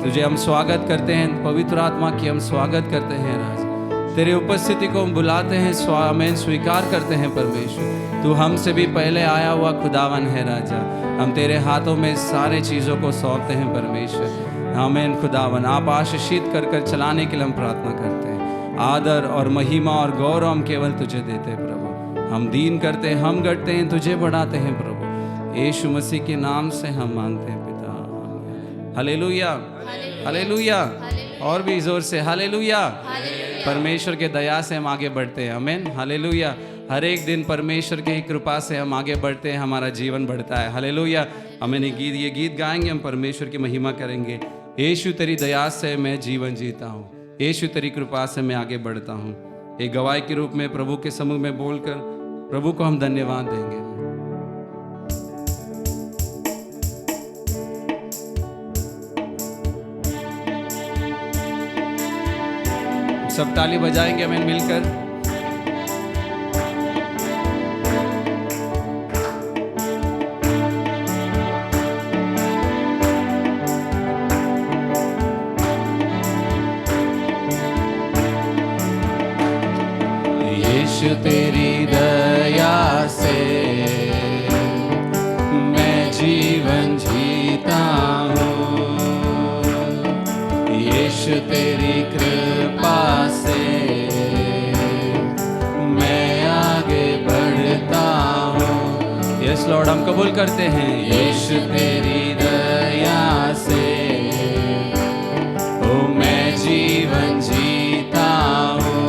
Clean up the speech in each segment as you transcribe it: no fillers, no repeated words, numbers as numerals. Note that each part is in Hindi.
तुझे हम स्वागत करते हैं, पवित्र आत्मा की हम स्वागत करते हैं राजा। तेरी उपस्थिति को हम बुलाते हैं, आमीन, स्वीकार करते हैं परमेश्वर। तू हमसे भी पहले आया हुआ खुदावन है राजा। हम तेरे हाथों में सारे चीज़ों को सौंपते हैं परमेश्वर। आमीन खुदावन, आप आशीषित कर कर चलाने के लिए हम प्रार्थना करते हैं। आदर और महिमा और गौरव हम केवल तुझे देते हैं प्रभु। हम दीन करते हैं, हम गढ़ते हैं, तुझे बढ़ाते हैं प्रभु। यीशु मसीह के नाम से हम मांगते हैं पिता। Hallelujah, hallelujah. और भी जोर से हालेलुया। परमेश्वर के दया से हम आगे बढ़ते हैं, आमीन, हालेलुया। हर एक दिन परमेश्वर की कृपा से हम आगे बढ़ते हैं, हमारा जीवन बढ़ता है, हालेलुया। हमें ये गीत गाएंगे, हम परमेश्वर की महिमा करेंगे। यीशु तेरी दया से मैं जीवन जीता हूँ, यीशु तेरी कृपा से मैं आगे बढ़ता हूँ। एक गवाही के रूप में प्रभु के समूह में बोलकर प्रभु को हम धन्यवाद देंगे। सब ताली बजाएंगे हमें मिलकर। यीशु तेरी दया से मैं जीवन जीता हूँ, यीशु तेरी कृपा से मैं आगे बढ़ता हूँ। यस लॉर्ड, हम कबूल करते हैं। यीशु तेरी दया से ओ मैं जीवन जीता हूँ,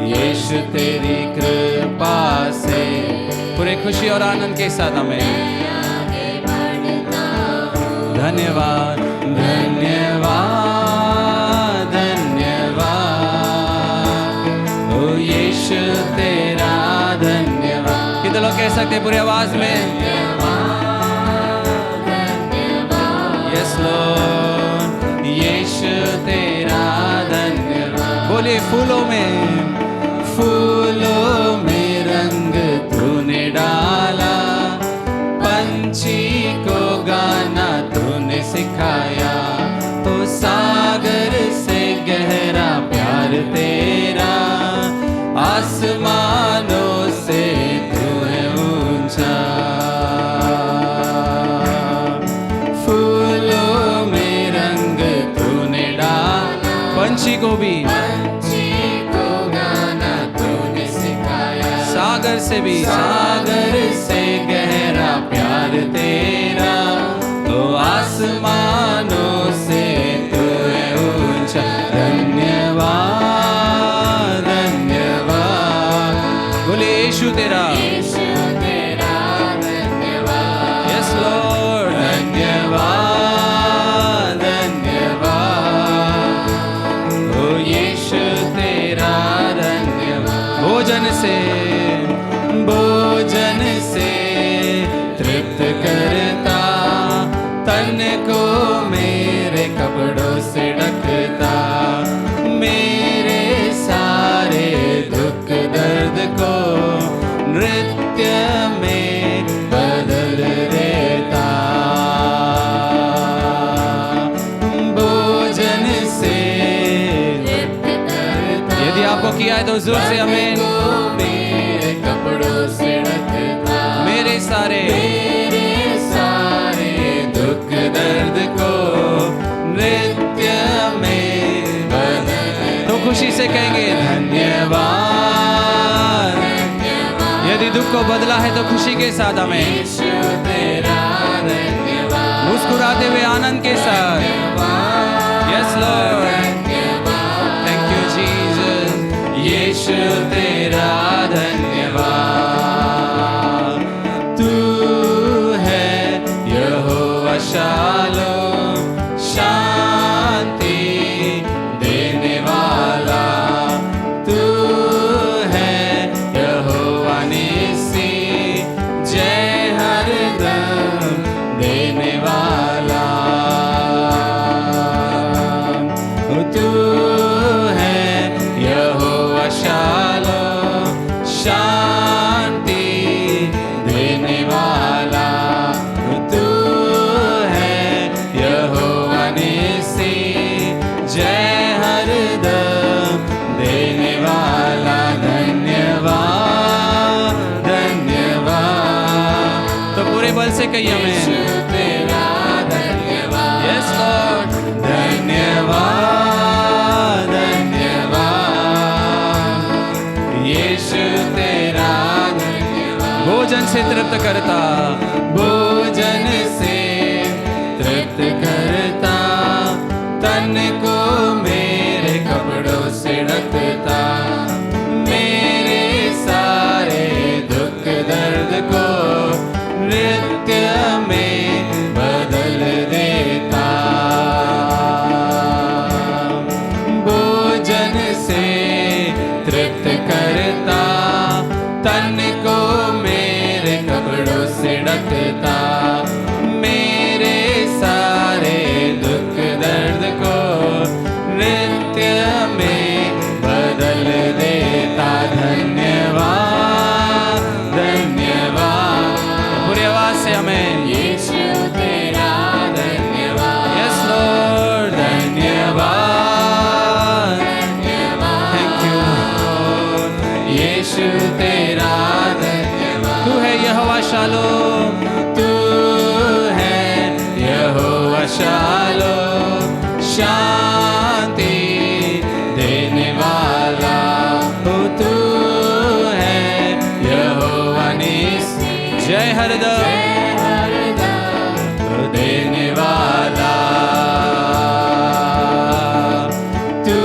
यीशु तेरी कृपा से। पूरे खुशी और आनंद के साथ हमें धन्यवाद, धन्यवाद, धन्यवाद ओ यीशु तेरा धन्यवाद। कितने लोग कह सकते हैं पूरी आवाज में? यस लॉर्ड, यीशु तेरा धन्यवाद। बोलिए, फूलों में रंग तूने डाला, पंछी को गाना तूने सिखाया, तो सागर से गहरा प्यार तेरा, आसमानों से तू है ऊंचा। फूलों में रंग तूने डाला, पंछी को गाना तूने सिखाया, सागर से गहरा प्यार तेरा, तो आसमानों से तू है ऊंचा। धन्यवाद, धन्यवाद। बोले यीशु तेरा धन्यवाद। यस लॉर्ड, धन्यवाद, धन्यवाद ओ यीशु तेरा धन्यवाद। भोजन से तृप्त करता, तन को मेरे कपड़ों से ढकता, मेरे सारे दुख दर्द को नृत्य में बदल देता। भोजन से यदि आपको किया है तो जोर से आमीन। मेरे कपड़ों से ढकता, मेरे सारे दुख दर्द को नृत्य में बदल। तो खुशी से कहेंगे धन्यवाद। यदि दुख को बदला है तो खुशी के साथ हमें मुस्कुराते हुए आनंद के साथ। Yes lord, thank you Jesus. Yeshu तेरा धन्यवाद। तू है यहोवा शालोम, शांति देने वाला। तू है यहोवा निस्सी, जय हरदम देने वाला। तू है यहोवा शालोम, पूरे बल से कहिए हमें। तेरा धन्यवाद, यस लॉर्ड, धन्यवाद धन्यवाद यीशु तेरा धन्यवाद। भोजन से तृप्त करता, भोजन से तृप्त करता, तन को मेरे कपड़ों से ढकता, मेरे सारे दुख दर्द को नृत्य में बदल देता। भोजन से तृप्त करता, तन को मेरे कपड़ों से ढकता, मेरे सारे दुख दर्द को नृत्य में बदल देता। धन्यवाद धन्यवाद, पूरी आवाज से हमें। यीशु तेरा धन्यवाद, यस लॉर्ड, धन्यवाद थैंक यू लॉर्ड। यीशु तेरा धन्यवाद। तू है यहोवा शालोम, तू है यहोवा शालोम, शांति देने वाला। हो तू है यहोवा निस्सी, जय हरदम देने वाला। तू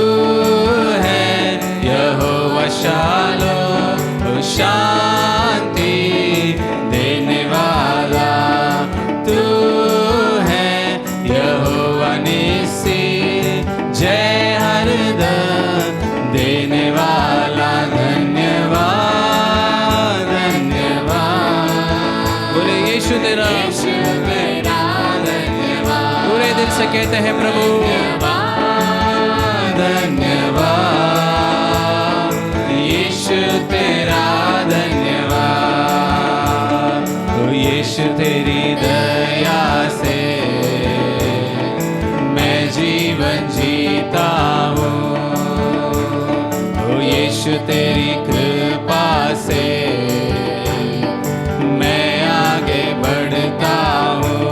है यहोवा शालोम, शांति देने वाला। तू है यहोवा निस्सी, जय हरदम देने वाला। धन्यवाद धन्यवाद, बोले यीशु तेरा, यीशु तेरा धन्यवाद, पूरे दिल से कहते हैं प्रभु धन्यवाद। यीशु तेरा धन्यवाद, ओ यीशु तेरी दया से मैं जीवन जीता हूँ। ओ यीशु तेरी कृपा से मैं आगे बढ़ता हूँ।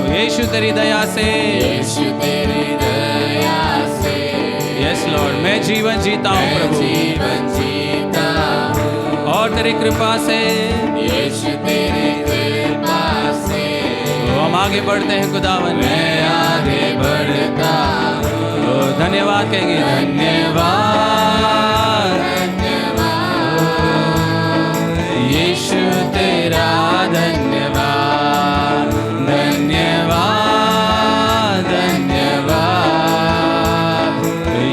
यीशु तेरी दया से, यीशु तेरी दया से यस लॉर्ड, मैं जीवन जीता हूँ मैं प्रभु, जीवन जीता हूँ। और तेरी कृपा से यीशु तेरी कृपा से तो हम आगे बढ़ते हैं खुदावन। मैं आगे बढ़ता हूँ। तो धन्यवाद कहेंगे, धन्यवाद यीशु तेरा धन्यवाद। धन्यवाद धन्यवाद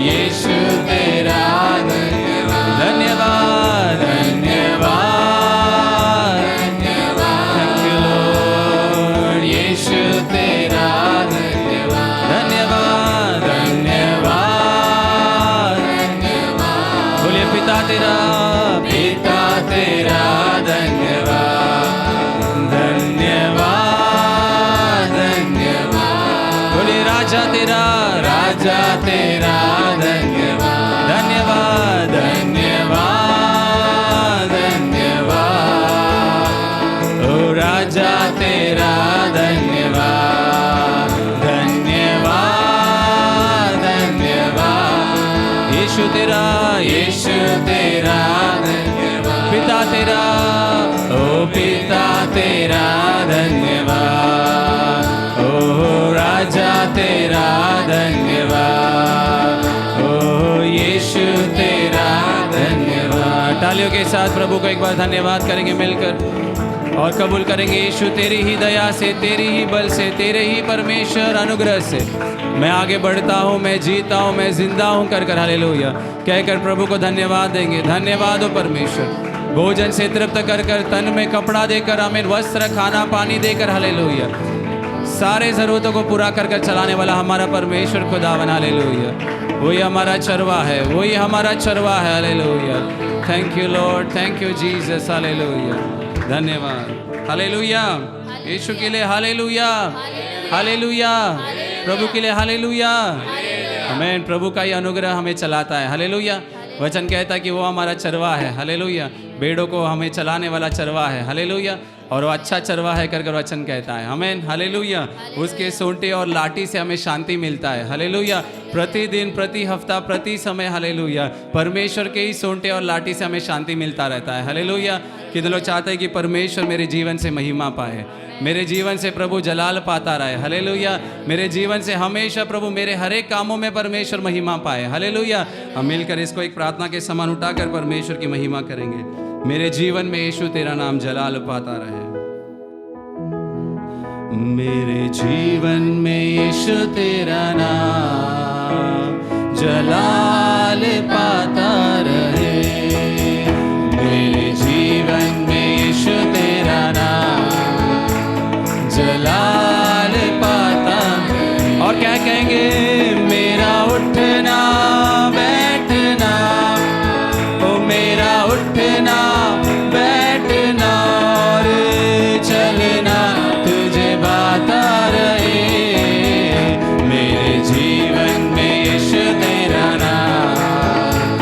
यीशु तेरा धन्यवाद। धन्यवाद धन्यवाद थैंक यू लॉर्ड। यीशु तेरा धन्यवाद। धन्यवाद धन्यवाद, बोलिए पिता तेरा, पिता तेरा धन्यवाद। धन्यवाद धन्यवाद, बोलिए राजा तेरा, राजा तेरा धन्यवाद। धन्यवाद धन्यवाद धन्यवाद, ओ राजा तेरा धन्यवाद। धन्यवाद धन्यवाद यीशु तेरा, यीशु तेरा धन्यवाद। पिता तेरा, ओ पिता तेरा धन्यवाद। ओ राजा तेरा धन्यवाद। ओ यीशु तेरा धन्यवाद। तालियों के साथ प्रभु को एक बार धन्यवाद करेंगे मिलकर और कबूल करेंगे। यीशु तेरी ही दया से, तेरी ही बल से, तेरे ही परमेश्वर अनुग्रह से मैं आगे बढ़ता हूँ, मैं जीता हूँ, मैं जिंदा हूँ कर कर हालेलुया कहकर प्रभु को धन्यवाद देंगे। धन्यवाद हो परमेश्वर, भोजन से तृप्त कर कर, तन में कपड़ा देकर, हमें वस्त्र खाना पानी देकर हालेलुया सारे ज़रूरतों को पूरा कर कर चलाने वाला हमारा परमेश्वर खुदावन हालेलुया। वही हमारा चरवा है, वही हमारा चरवा है hallelujah. Thank you lord, thank you Jesus hallelujah. धन्यवाद हालेलुया यीशु के लिए हालेलुया, हालेलुया प्रभु के लिए हालेलुया। आमीन। प्रभु का ये अनुग्रह हमें चलाता है हालेलुया। वचन कहता है कि वो हमारा चरवा है हालेलुया। भेड़ों को हमें चलाने वाला चरवाहा है, हालेलुया। और वो अच्छा चरवाहा है कर वचन कहता है, आमीन, हालेलुया। उसके सोंटे और लाठी से हमें शांति मिलता है, हालेलुया। प्रतिदिन, प्रति हफ्ता, प्रति समय, हालेलुया, परमेश्वर के ही सोंटे और लाठी से हमें शांति मिलता रहता है, हालेलुया। कितने लोग चाहते हैं कि परमेश्वर मेरे जीवन से महिमा पाए, मेरे जीवन से प्रभु जलाल पाता रहे, हालेलुया। मेरे जीवन से हमेशा प्रभु मेरे हर एक कामों में परमेश्वर महिमा पाए, हालेलुया। हम मिलकर इसको एक प्रार्थना के समान उठाकर परमेश्वर की महिमा करेंगे। मेरे जीवन में यीशु तेरा नाम जलाल पाता रहे, मेरे जीवन में यीशु तेरा नाम जलाल पाता रहे, मेरे जीवन में यीशु तेरा नाम जलाल पाता। और क्या कहेंगे? मेरा उठना बैठना, ओ मेरा उठना बैठना और चलना तुझे बाता रहे, मेरे जीवन में यीशु तेरा नाम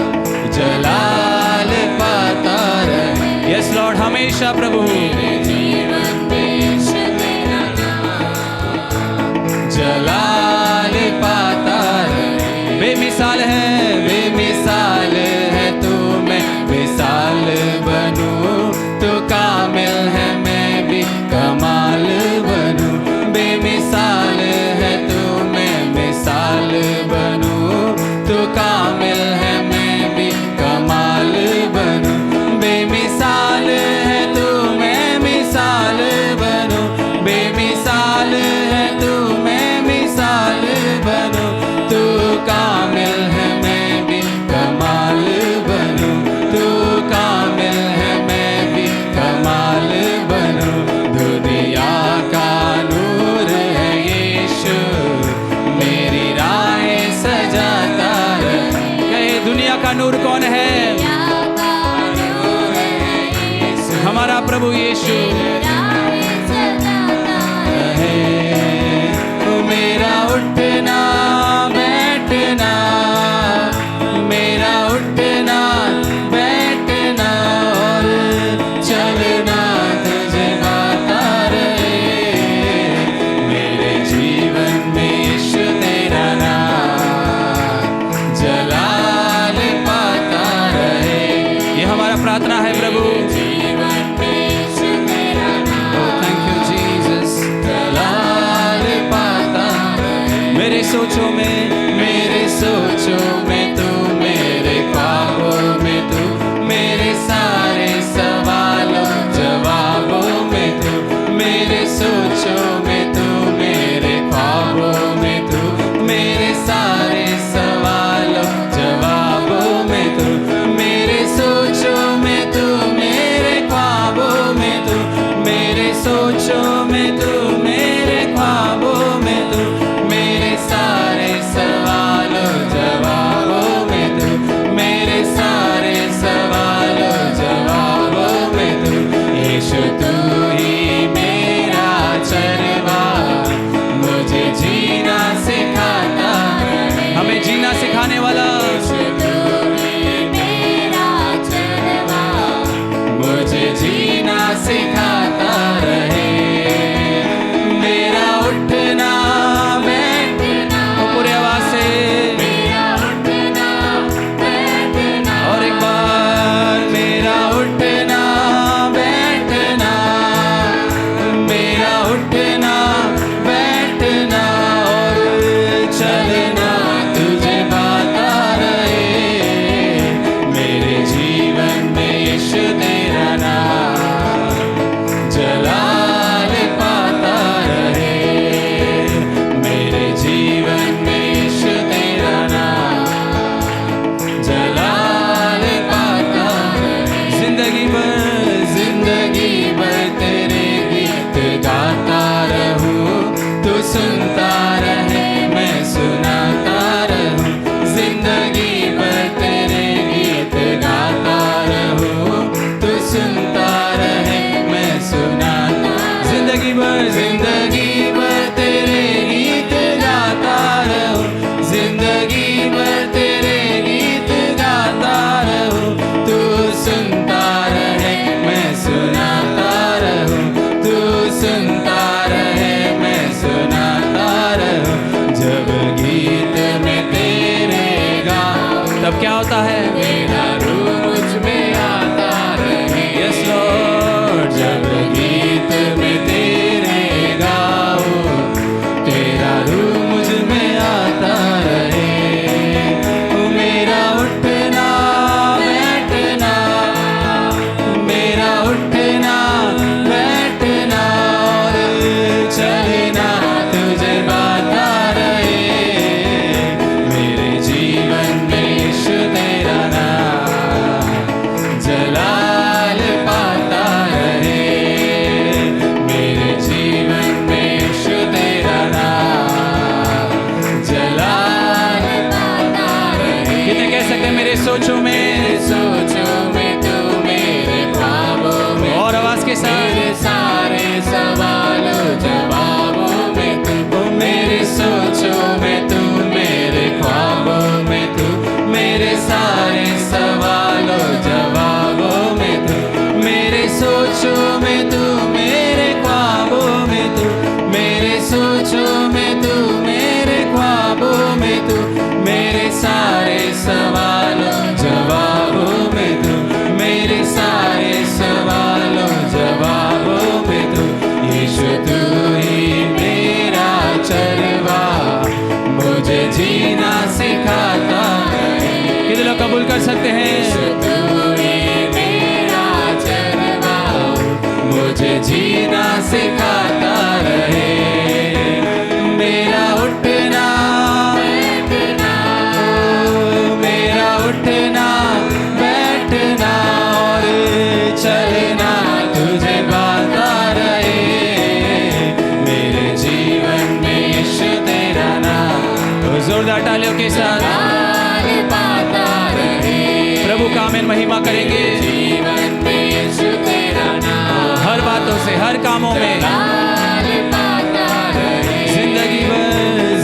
जलाल पाता रहे। यस लॉर्ड, हमेशा प्रभु जलाल पाता है। बेमिसाल है, बेमिसाल है तू, मैं मिसाल बनूं, तू कामिल है मैं भी कमाल बनूं। बेमिसाल है तू, मैं मिसाल बनूं, तू कामिल है मैं भी कमाल बनूं। बेमिसाल है तू, मैं मिसाल बनूं, बेमिसाल है तू, मिसाल बनूं, तू कामिल है मैं भी कमाल बनूं, तू कामिल है मैं भी कमाल बनूं। दुनिया का नूर है यीशु, मेरी राहें सजाता है। कहे दुनिया का नूर कौन है? हमारा प्रभु यीशु मेरा उठना बैठना, मेरा उठना बैठना और चलना तुझे बाता रहे, मेरे जीवन में यीशु तेरा नाम जलाल पाता रहे। ये हमारा प्रार्थना है प्रभु, जीवन में यीशु तेरा नाम, थैंक यू जीसस, जलाल पाता मेरे सोचों में, मेरे सोचों में तू, मेरे ख्वाबों में तू, मेरे सारे सवालों जवाबों में तू, मेरे सोचों में तू, मेरे ख्वाबों में तू, मेरे सारे सवालों जवाबों में तू, मेरे सोचों में तू, मेरे ख्वाबों में तू, मेरे सोचों में तू, मेरे ख्वाबों में तू, मेरे सारे सवालों जवाबों में तू, मेरे सारे सवालों जवाबों में तू। यीशु तू ही मेरा चरवाहा, मुझे जीना सिखाता, हमें जीना सिखाने वाला। यीशु तू ही मेरा चरवाहा, मुझे जीना सिखाता रहे, मेरा उठना बैठना, पूरे आवाज से मेरा उठना बैठना, और एक बार मेरा उठना बैठना, मेरा उठना बैठना और चलना तुझे बाता रहे, मेरे जीवन में यीशु तेरा नाम जलाल पाता रहे, मेरे जीवन में यीशु तेरा नाम जलाल पाता रहे। जिंदगी भर तेरे गीत गाता रहूं, तू सुनता रहे मैं सुनाता रहूं, जिंदगी भर तेरे गीत गाता रहूं, तू सुनता रहे मैं सुनाता, जिंदगी भर तेरे गीत गाता रहूं, जिंदगी भर तेरे गीत गाता रहूं, तू सुनता रहे के साथ। मेरे सारे सवालों जवाबों में तू, मेरे सोचों में तू, मेरे ख्वाबों में तू, मेरे सारे सवालों जवाबों में तू, मेरे सोचों में तू, मेरे ख्वाबों में तू, मेरे सोचों में तू, मेरे ख्वाबों में तू, मेरे सारे सवालों जवाबों में तू, मेरे सारे सवालों जवाबों में तू। यीशु तू ही मेरा चरवा, मुझे जीना सिखाता है। कितने लोग कबूल कर सकते हैं? यीशु तू ही मेरा चरवा, मुझे जीना सिखाता रहे। मेरा उठना बैठना, मेरा उठना बैठना और चलना तुझे गाता रहे। मेरे जीवन में यीशु तेरा नाम। तो जोरदार तालियों के साथ लाल पाता रहे। प्रभु का आमीन महिमा करेंगे। जीवन में यीशु तेरा नाम, हर बातों से, हर कामों में, लाल पाता रहे।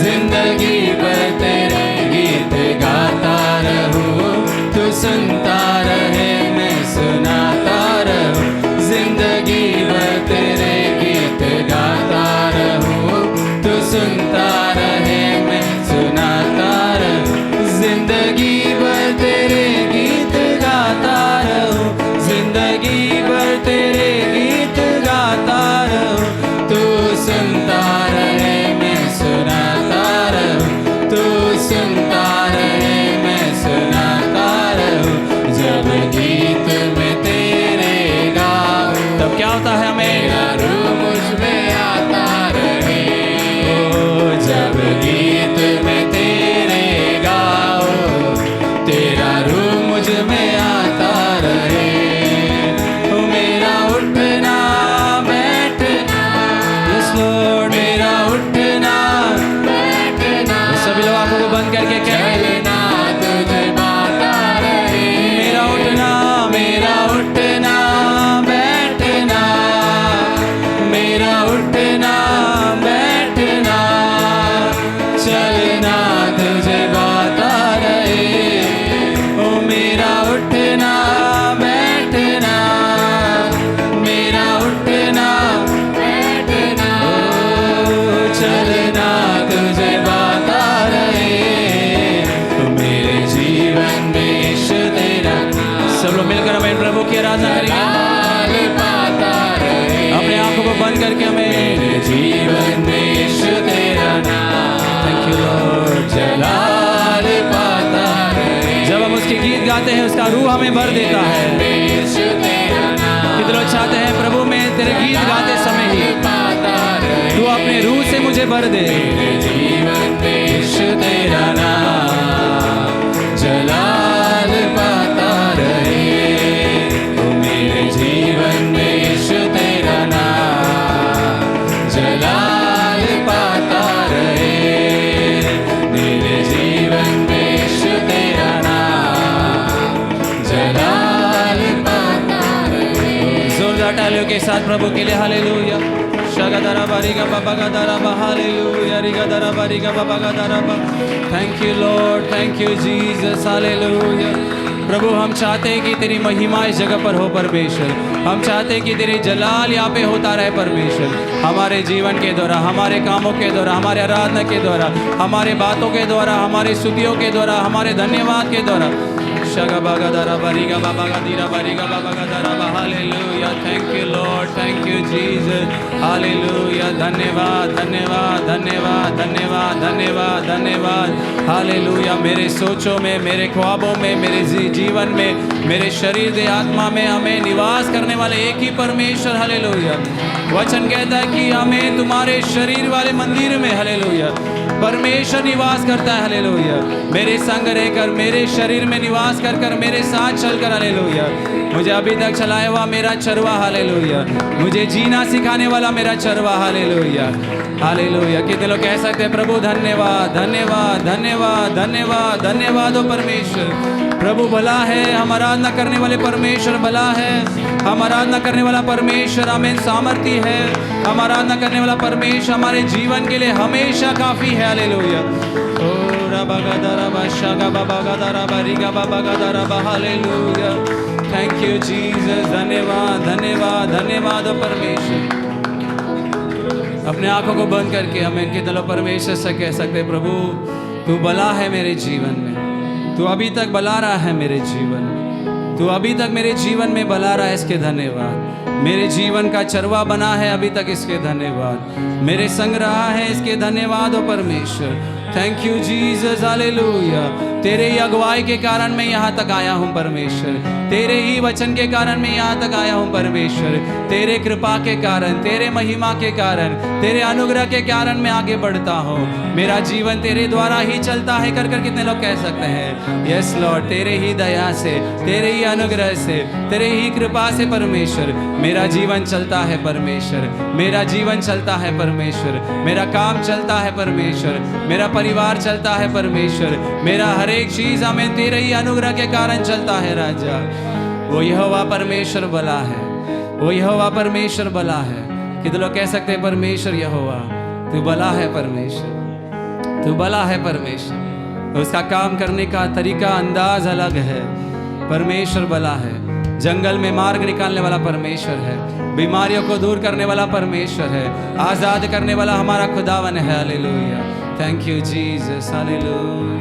जिंदगी भर तेरे गीत गाता रहूं, तू सुनता रहे मैं सुनाता रहूं। जिंदगी भर तेरे गीत गाता रहूं, तू सुनता रहे मैं सुनाता रहूं। जिंदगी भर तेरे गीत गाता रहूं, जिंदगी भर तेरे गीत गाता रहूं। तू सुनता रहे मैं सुनाता रहूं, तू सुनता रहे मैं सुनाता रहूं। जब गीत में तेरे गाऊं, तब क्या होता है हमें? तेरा रूह मुझ में आता रहे। ओ, जब गीत में तेरे गाओ, तेरा रूह मुझ में आता रहे। ओ, मेरा उठना बैठना, यस लॉर्ड, मेरा उठना बैठना, सभी लोग आंखों को बंद करके कहें, चलना तुझे पाता रहे। मेरा उठना बैठना, मेरा उठना बैठना, चलना तुझे गाता रहे। ओ मेरा उठना बैठना, मेरा उठना बैठना, ओ चलना तुझे गाता रहे। ओ मेरे जीवन में यीशु तेरा नाम। सब लोग मिलकर हमें प्रभु की आराधना करेंगे। लाल पाता रहे। अपने आंखों को बंद करके हमें जीवन में यीशु तेरा नाम। Thank you Lord. जलाल पाता रहे। जब हम उसके गीत गाते हैं उसका रूह हमें भर देता है। यीशु तेरा नाम, कितने लोग चाहते हैं प्रभु में तेरे गीत गाते समय ही पाता रहे। तू अपने रूह से मुझे भर दे। जीवन में यीशु तेरा नाम जलाल पाता रहे। ओ मेरे जीवन में यीशु तेरा नाम जलाल पाता रहे। मेरे जीवन में यीशु तेरा नाम जलाल पाता रहे। जोरदार तालियों के साथ प्रभु के लिए हालेलुया। शगदरा बारिगा बाबा गदरा बा हालेलुया। रिगदरा बारिगा बाबा गदरा बा। Thank you lord, thank you Jesus, hallelujah. प्रभु हम चाहते हैं कि तेरी महिमा इस जगह पर हो परमेश्वर। हम चाहते हैं कि तेरी जलाल यहाँ पे होता रहे परमेश्वर। हमारे जीवन के द्वारा, हमारे कामों के द्वारा, हमारे आराधना के द्वारा, हमारे बातों के द्वारा, हमारे स्तुतियों के द्वारा, हमारे धन्यवाद के द्वारा। शगा बागा दरा बारिगा बाबा गदीरा बारिगा बाबा गदरा बा hallelujah. Thank you lord, thank you Jesus, hallelujah. धन्यवाद धन्यवाद धन्यवाद धन्यवाद धन्यवाद धन्यवाद, हालेलुया। मेरे सोचों में, मेरे ख्वाबों में, मेरे जीवन में, मेरे शरीर दे आत्मा में हमें निवास करने वाले एक ही परमेश्वर, हालेलुया। वचन कहता है कि हमें तुम्हारे शरीर वाले मंदिर में, हालेलुया, परमेश्वर निवास करता है, हालेलुया। मेरे संग रहकर, मेरे शरीर में निवास कर कर, मेरे साथ चलकर, हालेलुया। मुझे अभी तक चलाया हुआ मेरा चरवा, हालेलुया। मुझे जीना सिखाने वाला मेरा चरवा, हालेलुया, हालेलुया। कितने लोग कह सकते हैं प्रभु धन्यवाद धन्यवाद धन्यवाद धन्यवाद धन्यवाद हो परमेश्वर। प्रभु भला है, हम आराधना करने वाले परमेश्वर भला है। हम आराधना करने वाला परमेश्वर हमें सामर्थ्य है। हम आराधना करने वाला परमेश्वर हमारे जीवन के लिए हमेशा काफी है। हालेलुया। ओ रबा गदा रबा शगा बाबा गदा रबा रिगा बाबा गदा रबा। हालेलुया। Thank you Jesus. धन्यवाद धन्यवाद धन्यवाद परमेश्वर। अपने आंखों को बंद करके हम इनके दिलों परमेश्वर से कह सकते, प्रभु तू भला है मेरे जीवन में, तू अभी तक भला रहा है मेरे जीवन में, तू अभी तक मेरे जीवन में भला रहा है, इसके धन्यवाद। मेरे जीवन का चरवा बना है अभी तक, इसके धन्यवाद। मेरे संग रहा है, इसके धन्यवाद ओ परमेश्वर। Thank you Jesus. हालेलुया। तेरे ही अगुवाई के कारण मैं यहाँ तक आया हूँ परमेश्वर, तेरे ही वचन के कारण मैं यहाँ तक आया हूँ परमेश्वर, तेरे कृपा के कारण, तेरे महिमा के कारण, तेरे अनुग्रह के कारण मैं आगे बढ़ता हूँ। मेरा जीवन तेरे द्वारा ही चलता है कर कर कितने लोग कह सकते हैं? यस लॉर्ड, तेरे ही दया से, तेरे ही अनुग्रह से, तेरे ही कृपा से परमेश्वर मेरा जीवन चलता है परमेश्वर, मेरा जीवन चलता है परमेश्वर, मेरा काम चलता है परमेश्वर, मेरा परिवार चलता है परमेश्वर, मेरा हर एक चीज हमें तेरे ही अनुग्रह के कारण चलता है राजा। वो यहोवा परमेश्वर भला है, वो यहोवा परमेश्वर भला है। कितने लोग कह सकते हैं परमेश्वर यहोवा तू भला है परमेश्वर, तू भला है परमेश्वर। उसका काम करने का तरीका अंदाज अलग है। परमेश्वर भला है, जंगल में मार्ग निकालने वाला परमेश्वर है, बीमारियों को दूर करने वाला परमेश्वर है, आजाद करने वाला हमारा खुदावन है। Hallelujah. Thank you Jesus. Hallelujah.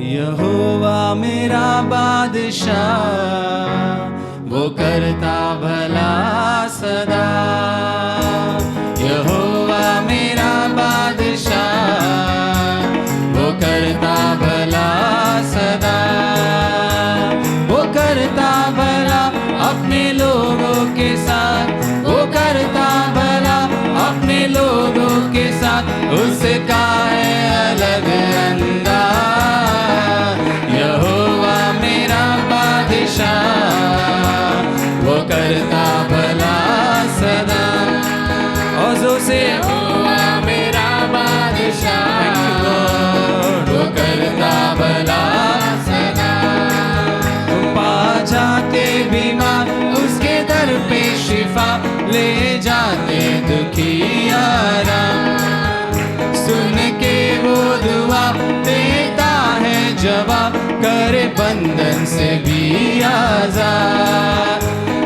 Yahova मेरा बादशाह, वो करता भला सदा। यहोवा मेरा बादशाह, वो करता भला सदा, वो करता भला अपने लोगों के साथ, वो करता भला अपने लोगों के साथ, उसका है अलग अंदाज। यहोवा मेरा बादशाह, वो करता भला सदा। औज़ों से यहोवा मेरा बादशाह, वो करता भला सदा। पा जाते बीमार उसके दर पे शिफा, ले जाते दुखी आराम। सुन के वो दुआ देता है जवाब, करे बंधन से भी आजाद।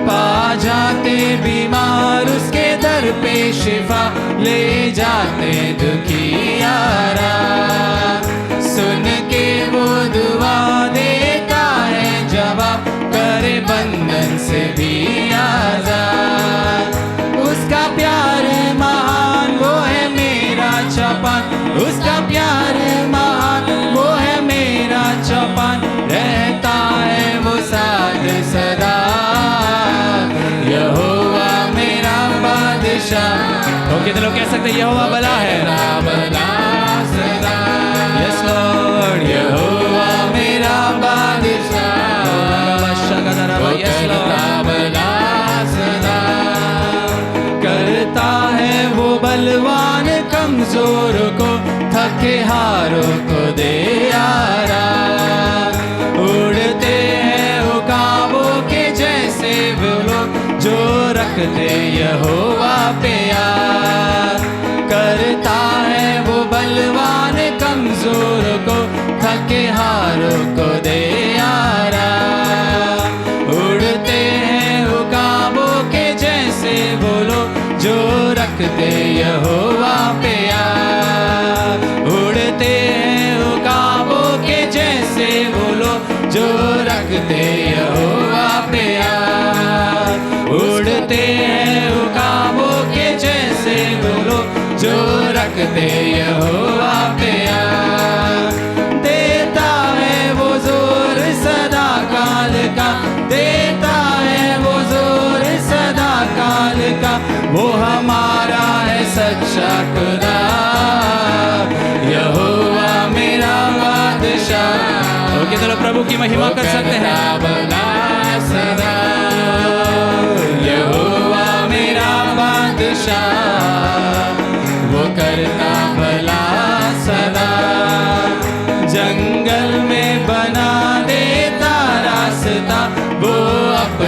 पा जाते बीमार उसके दर पे शिफा, ले जाते दुखी आराम। सुन के वो दुआ देता है जवाब, करे बंधन से भी आजाद। उसका प्यार महान, वो है मेरा चौपान, उसका प्यार महान, वो है मेरा चौपान। रहता है वो साथ सदा, यहोवा मेरा बादशाह। और कितने लोग कह सकते हैं यहोवा भला है? भला सदा। Yes Lord. यहोवा मेरा बादशाह। Yes Lord. भला सदा। करता है वो बलवान कमजोर को, थके हारों को दे आराम। उड़ते हैं उकाबों के जैसे वो लोग, जो रखते यहोवा पे यार। करता है वो बलवान कमजोर को, थके हारों को दे आराम। उड़ते हैं उकाबों के जैसे वो लोग, जो रखते यहोवा पे यार। उड़ते हैं उकाबों के जैसे वो लोग, जो रखते यहोवा पे यार। उड़ते हैं उकाबों के जैसे वो लोग, जो रखते यहोवा पे यार। देता है वो जोर सदा काल का, देता है वो जोर सदा काल का, वो हमारा है सच्चा खुदा। यहोवा मेरा बादशाह। और कितने लोग प्रभु की महिमा कर सकते हैं? भला सदा। यहोवा मेरा बादशाह, वो करता भला सदा। जंगल में बना देता रास्ता, वो अपने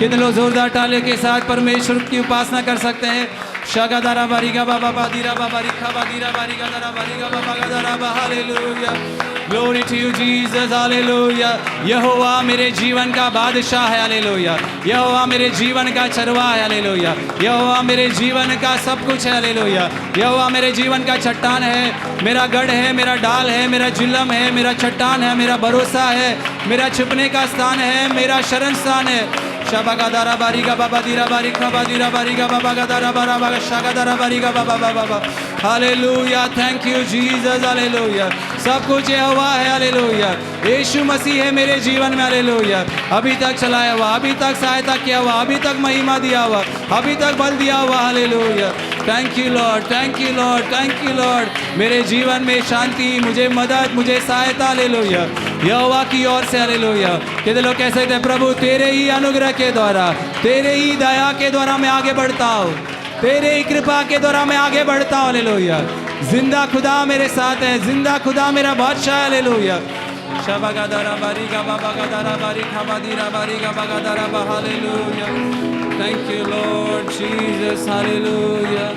कितने लोग जोरदार ताले के साथ परमेश्वर की उपासना कर सकते हैं। शगादारा बारीगा बाबा बादीरा बाबा रिखा बादीरा बारीगा दारा बारीगा बाबा गादारा बा hallelujah. Glory to you Jesus hallelujah. Yahova मेरे जीवन का बादशाह है हालेलुया। यहोवा मेरे जीवन का चरवाहा है हालेलुया। यहोवा मेरे जीवन का सब कुछ है हालेलुया। यहोवा मेरे जीवन का चट्टान है, मेरा गढ़ है, मेरा डाल है, मेरा जिल्लम है, मेरा चट्टान है, मेरा भरोसा है, मेरा छुपने का स्थान है, मेरा शरण स्थान है। शबागादारा बारीगा बाबा दीरा बारीखा बादीरा बारीगा बाबा गादारा बारा बागा शगादारा बारीगा बाबा बाबा बाबा hallelujah. Thank you Jesus hallelujah. सब कुछ यहोवा है हालेलुया। यीशु मसीह है मेरे जीवन में हालेलुया। अभी तक चलाया हुआ, अभी तक सहायता किया हुआ, अभी तक महिमा दिया हुआ, अभी तक बल दिया हुआ hallelujah. Thank you lord, thank you lord, thank you Lord. मेरे जीवन में शांति, मुझे मदद, मुझे सहायता हालेलुया यहोवा की ओर से हालेलुया। कितने लोग कह सकते हैं प्रभु तेरे ही अनुग्रह के द्वारा, तेरे ही दया के द्वारा मैं आगे बढ़ता हूँ, तेरे ही कृपा के द्वारा मैं आगे बढ़ता हूँ हालेलुया। जिंदा खुदा मेरे साथ है, जिंदा खुदा मेरा बादशाह हालेलुया। शबागादारा बारीगा बाबा गादारा बारीखा बादीरा बारीगा बागादारा बा hallelujah. Thank you Lord Jesus hallelujah.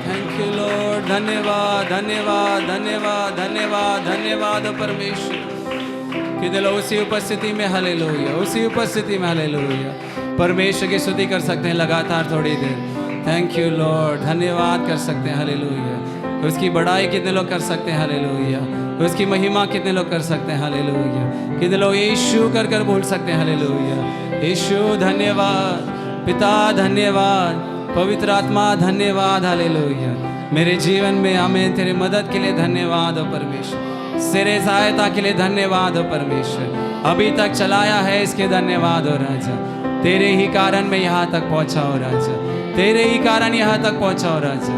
Thank you Lord. धन्यवाद धन्यवाद धन्यवाद धन्यवाद धन्यवाद परमेश्वर। कितने लोग उसी उपस्थिति में हालेलुया, उसी उपस्थिति में हालेलुया परमेश्वर की स्तुति कर सकते हैं लगातार थोड़ी देर। Thank you Lord. धन्यवाद कर सकते हैं हालेलुया। उसकी बड़ाई कितने लोग कर सकते हैं हालेलुया। उसकी महिमा कितने लोग कर सकते हैं हालेलुया। कितने लोग यीशु कर कर बोल सकते हैं हालेलुया। यीशु धन्यवाद, पिता धन्यवाद, पवित्र आत्मा धन्यवाद हालेलुया। मेरे जीवन में हमें तेरे मदद के लिए धन्यवाद हो परमेश्वर, तेरे सहायता के लिए धन्यवाद हो परमेश्वर। अभी तक चलाया है इसके धन्यवाद हो राजा। तेरे ही कारण मैं यहाँ तक पहुँचा हो राजा, तेरे ही कारण यहाँ तक पहुँचा हो राजा।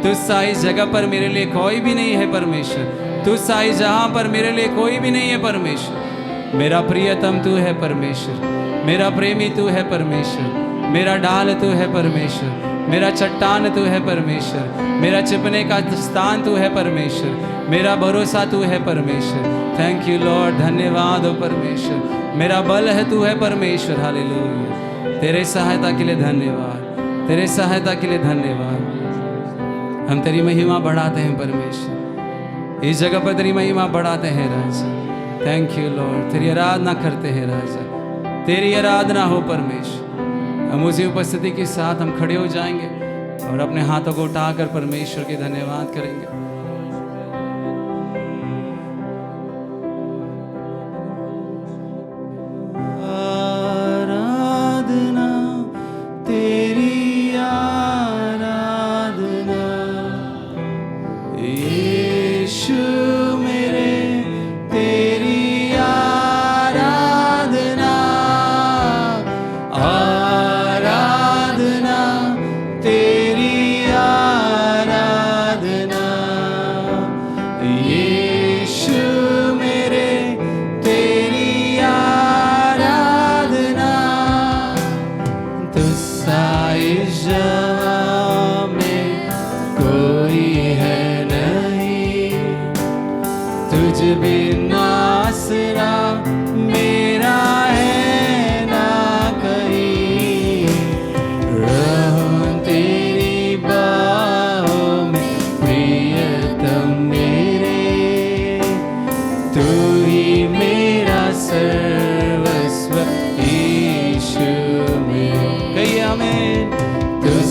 तुझसा इस जगह पर मेरे लिए कोई भी नहीं है परमेश्वर, तुझसा इस जहाँ पर मेरे लिए कोई भी नहीं है परमेश्वर। मेरा प्रियतम तू है परमेश्वर, मेरा प्रेमी तू है परमेश्वर, मेरा ढाल तू है परमेश्वर, मेरा चट्टान तू है परमेश्वर, मेरा छिपने का स्थान तू है परमेश्वर, मेरा भरोसा तू है परमेश्वर। Thank you Lord. धन्यवाद हो परमेश्वर। मेरा बल है तू है परमेश्वर हालेलुया। तेरे सहायता के लिए धन्यवाद, तेरे सहायता के लिए धन्यवाद। हम तेरी महिमा बढ़ाते हैं परमेश्वर, इस जगह पर तेरी महिमा बढ़ाते हैं राजा। Thank you Lord. तेरी आराधना करते हैं राजा, तेरी आराधना हो परमेश्वर। हम उसी उपस्थिति के साथ हम खड़े हो जाएंगे और अपने हाथों को उठाकर परमेश्वर के धन्यवाद करेंगे। आराधना तेरी आराधना यीशु मेरे, तेरी आराधना तेरी आराधना यीशु मेरे, तेरी आराधना। तुझसा इस जहां में कोई है नहीं, तुझ बिना आसरा मेरा है ना कहीं। रहूं तेरी बाहों में प्रियतम मेरे, तू ही मेरा सर्वस्व यीशु में। कहिए आमीन। तुझ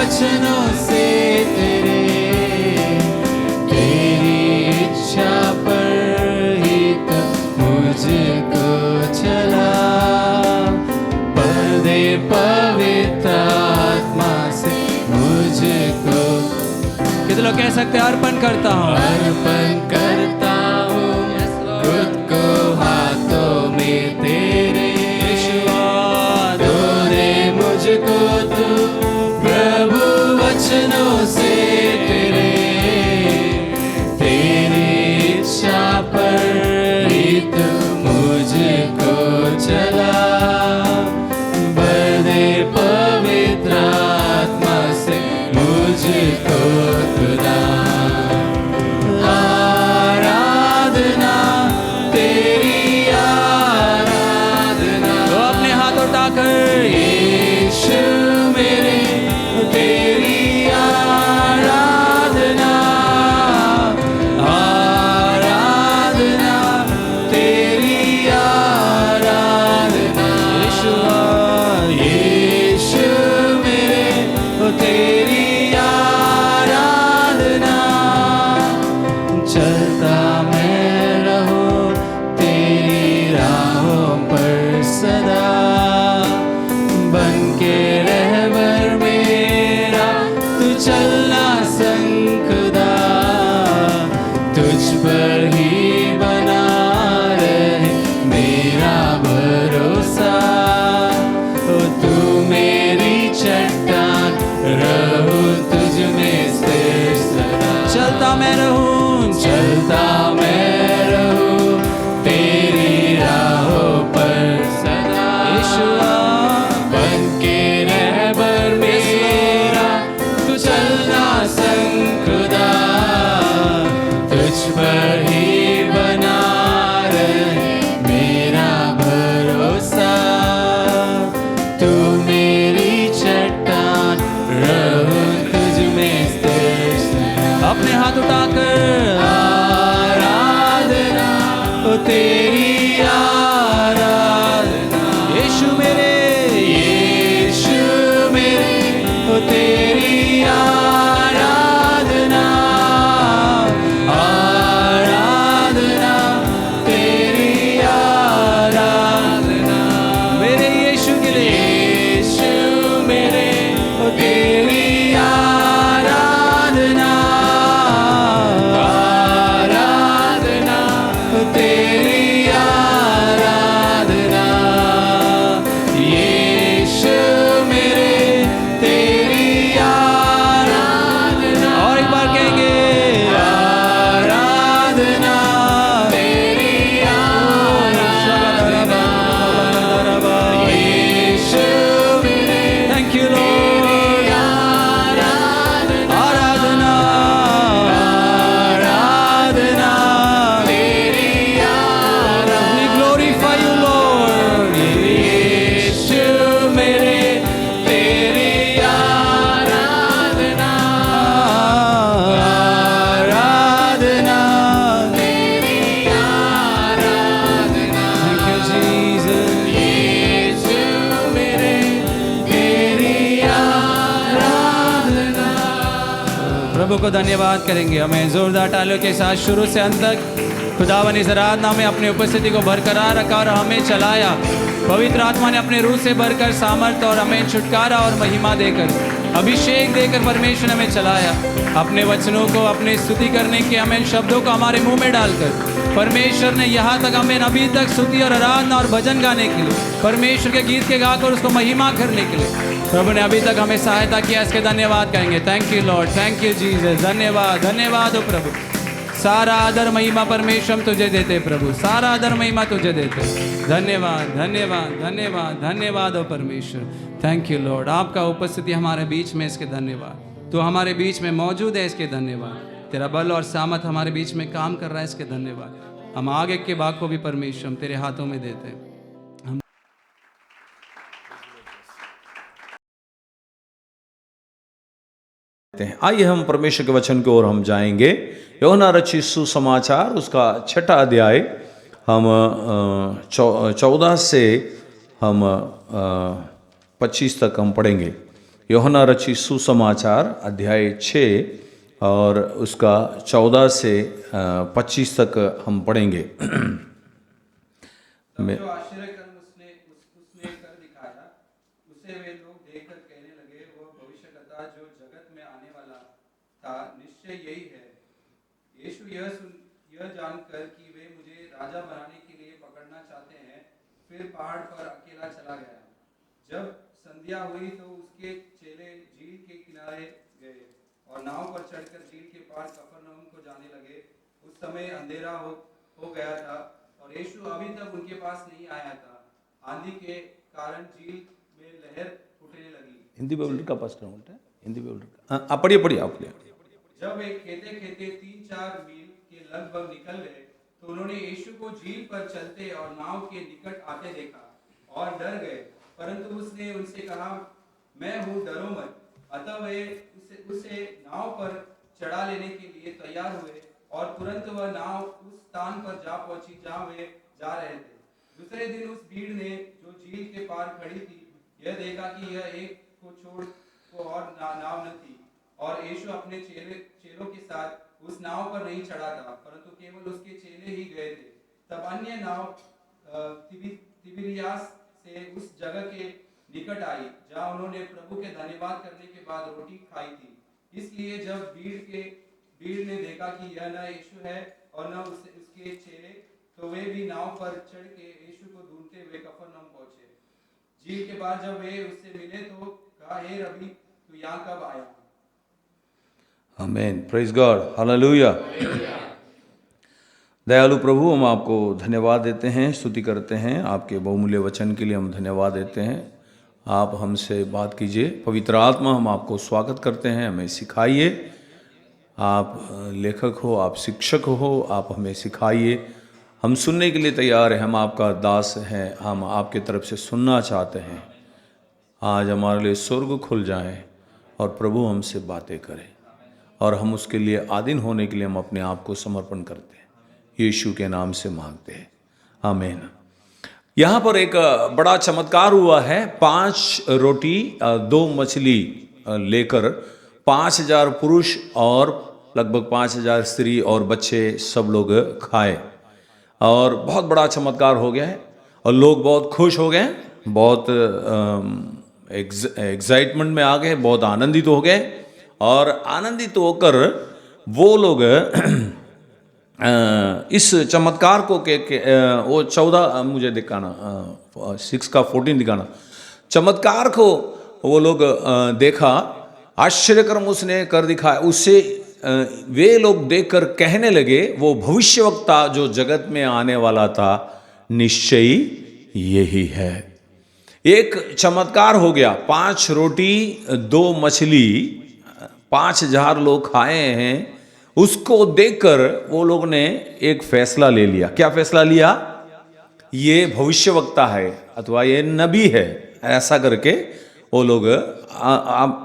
वचनों से तेरी इच्छा पर ही तो मुझको चला, पर्दे पवित्र आत्मा से मुझको। कितने लोग कह सकते हैं अर्पण करता हूँ, अर्पण करता हूँ खुद को हाथों में तेरे, तूने मुझको तू प्रभु वचनों से तेरी इच्छा पर ही तू मुझको चला, बड़े पवित्र आत्मा से मुझको खुदा। आराधना तेरी आराधना, तो अपने हाथ उठाकर यीशु मेरे तेरी आराधना, आराधना तेरी आराधना, यीशु मेरे तेरी आराधना। चलता मैं रहूं तेरी राहों पर सदा, बन के रहबर मेरा तू चलना संग खुदा, तुझ पर ही बना रहे मेरा भरोसा, ओ तू मेरी चट्टान रहूं तुझ में स्थिर सदा। चलता मैं रहूं, चलता मैं रहूं तेरी राहों पर सदा, यीशुआ बन के रहबर मेरा तू चलना संग खुदा, तुझ पर ही बना रहे मेरा भरोसा, तू मेरी चट्टान रहूं तुझ में स्थिर सदा। अपने हाथ उठाकर आराधना ओ तेरी आराधना, यीशु मेरे, यीशु मेरे ओ तेरी आराधना, आराधना तेरी आराधना, मेरे यीशु के लिए यीशु मेरे ओ तेरी आराधना, आराधना तेरी आराधना, यीशु मेरे तेरी आराधना। और एक बार कहेंगे आराधना तेरी आराधना, यीशु मेरे थैंक यू लॉर्ड, आराधना, आराधना आराधना तेरी आराधना, we glorify you Lord, यीशु मेरे तेरी आराधना, आराधना तेरी आराधना, thank you Jesus, यीशु मेरे तेरी आराधना। प्रभु को धन्यवाद करेंगे। हमें जोरदार तालियों के साथ शुरू से अंत तक खुदावन इस आराधना में अपनी उपस्थिति को बरकरार रखा और हमें चलाया। पवित्र आत्मा ने अपने रूह से भरकर सामर्थ और हमें छुटकारा और महिमा देकर, अभिषेक देकर परमेश्वर ने हमें चलाया। अपने वचनों को, अपने स्तुति करने के हमें शब्दों को हमारे मुंह में डालकर परमेश्वर ने यहाँ तक हमें अभी तक स्तुति और आराधना और भजन गाने के लिए, परमेश्वर के गीत के गाकर उसको महिमा करने के लिए प्रभु ने अभी तक हमें सहायता किया। इसके धन्यवाद कहेंगे। Thank you lord, thank you Jesus. धन्यवाद, धन्यवाद हो प्रभु। सारा आदर महिमा परमेश्वर हम तुझे देते प्रभु, सारा आदर महिमा तुझे देते। धन्यवाद, धन्यवाद, धन्यवाद, धन्यवाद हो परमेश्वर। Thank you Lord. आपका उपस्थिति हमारे बीच में, इसके धन्यवाद। तो हमारे बीच में मौजूद है, इसके धन्यवाद। तेरा बल और सामत हमारे बीच में काम कर रहा है, इसके धन्यवाद। हम आगे के भाग को भी परमेश्वर हम तेरे हाथों में देते हैं। आइए हम परमेश्वर के वचन की ओर हम जाएंगे। यूहन्ना रचित सुसमाचार उसका 6ठा अध्याय हम 14 से हम 25 तक हम पढ़ेंगे। यूहन्ना रचित सुसमाचार अध्याय 6 और उसका 14 से 25 तक हम पढ़ेंगे। जो आश्चर्य कर्म उसने कर दिखाया, उसे वे लोग देखकर कहने लगे, वह भविष्यद्वक्ता जो जगत में आने वाला था निश्चय यही है। यीशु यह जानकर कि वे मुझे राजा बनाने के लिए पकड़ना चाहते हैं, फिर पहाड़ पर अकेला चला गया। जब संध्या हुई तो उसके चेले झील के किनारे गए और नाव पर चढ़कर झील के पार कफरनहूम को जाने लगे। उस समय अंधेरा हो गया था और यीशु अभी तक उनके पास नहीं आया था। आंधी के कारण झील में लहर उठने लगी। हिंदी बाइबल का पास उल्टा है, हिंदी बाइबल का। हाँ, पढ़िए आप। जब वे खेते 3-4 मील के लगभग निकल गए तो उन्होंने यीशु को झील पर चलते और नाव के निकट आते देखा और डर गए, परंतु उसने उनसे कहा, मैं हूँ, डरो मत। अतः वे उसे नाव पर चढ़ा लेने के लिए तैयार हुए और तुरंत वह नाव उस स्थान पर जा पहुंची जहाँ वे जा रहे थे। दूसरे दिन उस भीड़ ने जो झील के पार खड़ी थी यह देखा कि यह एक को छोड़ को और नाव न थी और यीशु अपने चेलों के साथ उस नाव पर नहीं चढ़ा था, परंतु केवल उसके चेले ही गए थे। तब अन्य नाव तिबिरियास से उस जगह के निकट आई जहाँ उन्होंने प्रभु के धन्यवाद करने के बाद रोटी खाई थी। इसलिए जब भीड़ ने देखा कि यह न यीशु है और न उसके चेले, तो वे भी नाव पर चढ़ के यीशु को ढूंढते हुए कफरनहूम पहुंचे। झील के बाद जब वे उससे मिले तो कहा, हे रबी, तू यहाँ कब आया? आमीन, प्रेज गॉड, हालेलुया। दयालु प्रभु, हम आपको धन्यवाद देते हैं, स्तुति करते हैं। आपके बहुमूल्य वचन के लिए हम धन्यवाद देते हैं। आप हमसे बात कीजिए। पवित्र आत्मा, हम आपको स्वागत करते हैं, हमें सिखाइए। आप लेखक हो, आप शिक्षक हो, आप हमें सिखाइए। हम सुनने के लिए तैयार हैं, हम आपका दास हैं, हम आपके तरफ से सुनना चाहते हैं। आज हमारे लिए स्वर्ग खुल जाए और प्रभु हमसे बातें करें और हम उसके लिए आधीन होने के लिए हम अपने आप को समर्पण करते हैं। यीशु के नाम से मांगते हैं, आमीन। यहाँ पर एक बड़ा चमत्कार हुआ है। 5 रोटी 2 मछली लेकर 5000 पुरुष और लगभग 5000 स्त्री और बच्चे सब लोग खाए और बहुत बड़ा चमत्कार हो गया है और लोग बहुत खुश हो गए, बहुत एक्साइटमेंट में आ गए, बहुत आनंदित हो गए और आनंदित होकर वो लोग इस चमत्कार को वो 14 मुझे दिखाना 6 का 14 दिखाना चमत्कार को वो लोग देखा, आश्चर्यकर्म उसने कर दिखाया। उससे वे लोग देखकर कहने लगे, वो भविष्यवक्ता जो जगत में आने वाला था निश्चय यही है। एक चमत्कार हो गया। 5 रोटी 2 मछली 5000 लोग खाए हैं। उसको देखकर वो लोग ने एक फैसला ले लिया। क्या फैसला लिया? ये भविष्यवक्ता है अथवा ये नबी है, ऐसा करके वो लोग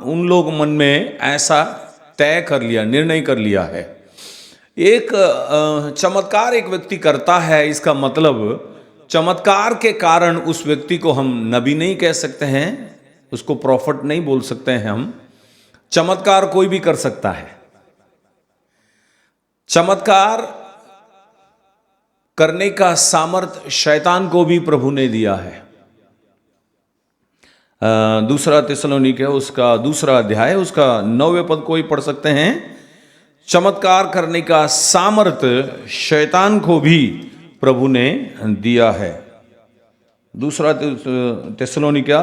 उन लोग मन में ऐसा तय कर लिया, निर्णय कर लिया है। एक चमत्कार एक व्यक्ति करता है, इसका मतलब चमत्कार के कारण उस व्यक्ति को हम नबी नहीं कह सकते हैं, उसको प्रॉफिट नहीं बोल सकते हैं हम। चमत्कार कोई भी कर सकता है। चमत्कार करने का सामर्थ्य शैतान को भी प्रभु ने दिया है। 2 थिस्सलुनीके उसका 2 अध्याय उसका 9वें पद कोई पढ़ सकते हैं। चमत्कार करने का सामर्थ्य शैतान को भी प्रभु ने दिया है। 2 थिस्सलुनीके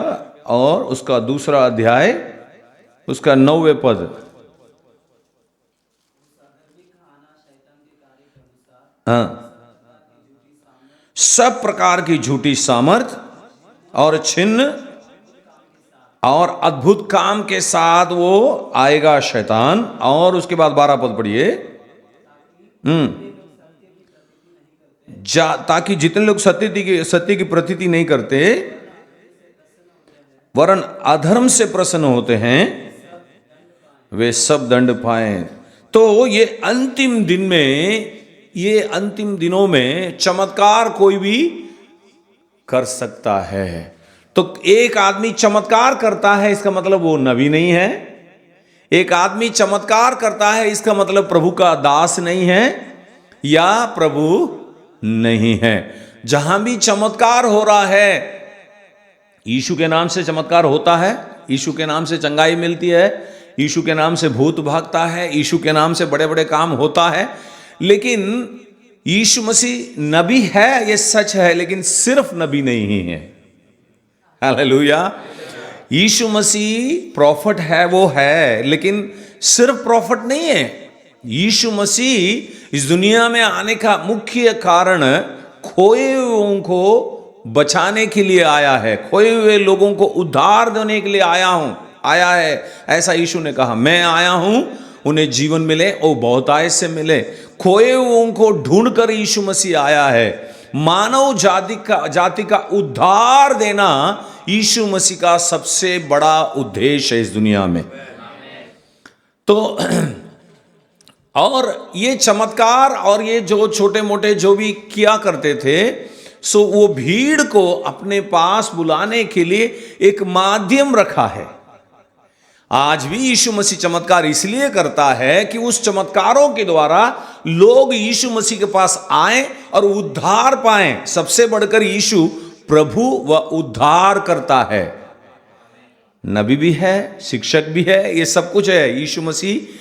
और उसका 2 अध्याय उसका 9वें पद। हाँ, सब प्रकार की झूठी सामर्थ और छिन्न और अद्भुत काम के साथ वो आएगा शैतान। और उसके बाद 12 पद पढ़िए। ताकि जितने लोग सत्य की प्रतीति नहीं करते वरन अधर्म से प्रसन्न होते हैं, वे सब दंड पाएं। तो ये अंतिम दिन में, ये अंतिम दिनों में चमत्कार कोई भी कर सकता है। तो एक आदमी चमत्कार करता है इसका मतलब वो नबी नहीं है। एक आदमी चमत्कार करता है इसका मतलब प्रभु का दास नहीं है या प्रभु नहीं है। जहां भी चमत्कार हो रहा है, यीशु के नाम से चमत्कार होता है, यीशु के नाम से चंगाई मिलती है, यीशु के नाम से भूत भागता है, यीशु के नाम से बड़े बड़े काम होता है। लेकिन यीशु मसीह नबी है, ये सच है, लेकिन सिर्फ नबी नहीं है। हालेलुया। यीशु मसीह प्रॉफिट है, वो है, लेकिन सिर्फ प्रॉफिट नहीं है। यीशु मसीह इस दुनिया में आने का मुख्य कारण खोए हुओं को बचाने के लिए आया है, खोए हुए लोगों को उद्धार देने के लिए आया है। ऐसा यीशु ने कहा, मैं आया हूं उन्हें जीवन मिले और बहुतायत से मिले। खोए हुओं को ढूंढकर यीशु मसीह आया है। मानव जाति का उद्धार देना यीशु मसीह का सबसे बड़ा उद्देश्य है इस दुनिया में। तो और ये चमत्कार और ये जो छोटे मोटे जो भी किया करते थे, सो वो भीड़ को अपने पास बुलाने के लिए एक माध्यम रखा है। आज भी यीशु मसीह चमत्कार इसलिए करता है कि उस चमत्कारों के द्वारा लोग यीशु मसीह के पास आए और उद्धार पाएं। सबसे बढ़कर यीशु प्रभु व उद्धार करता है। नबी भी है, शिक्षक भी है, ये सब कुछ है। यीशु मसीह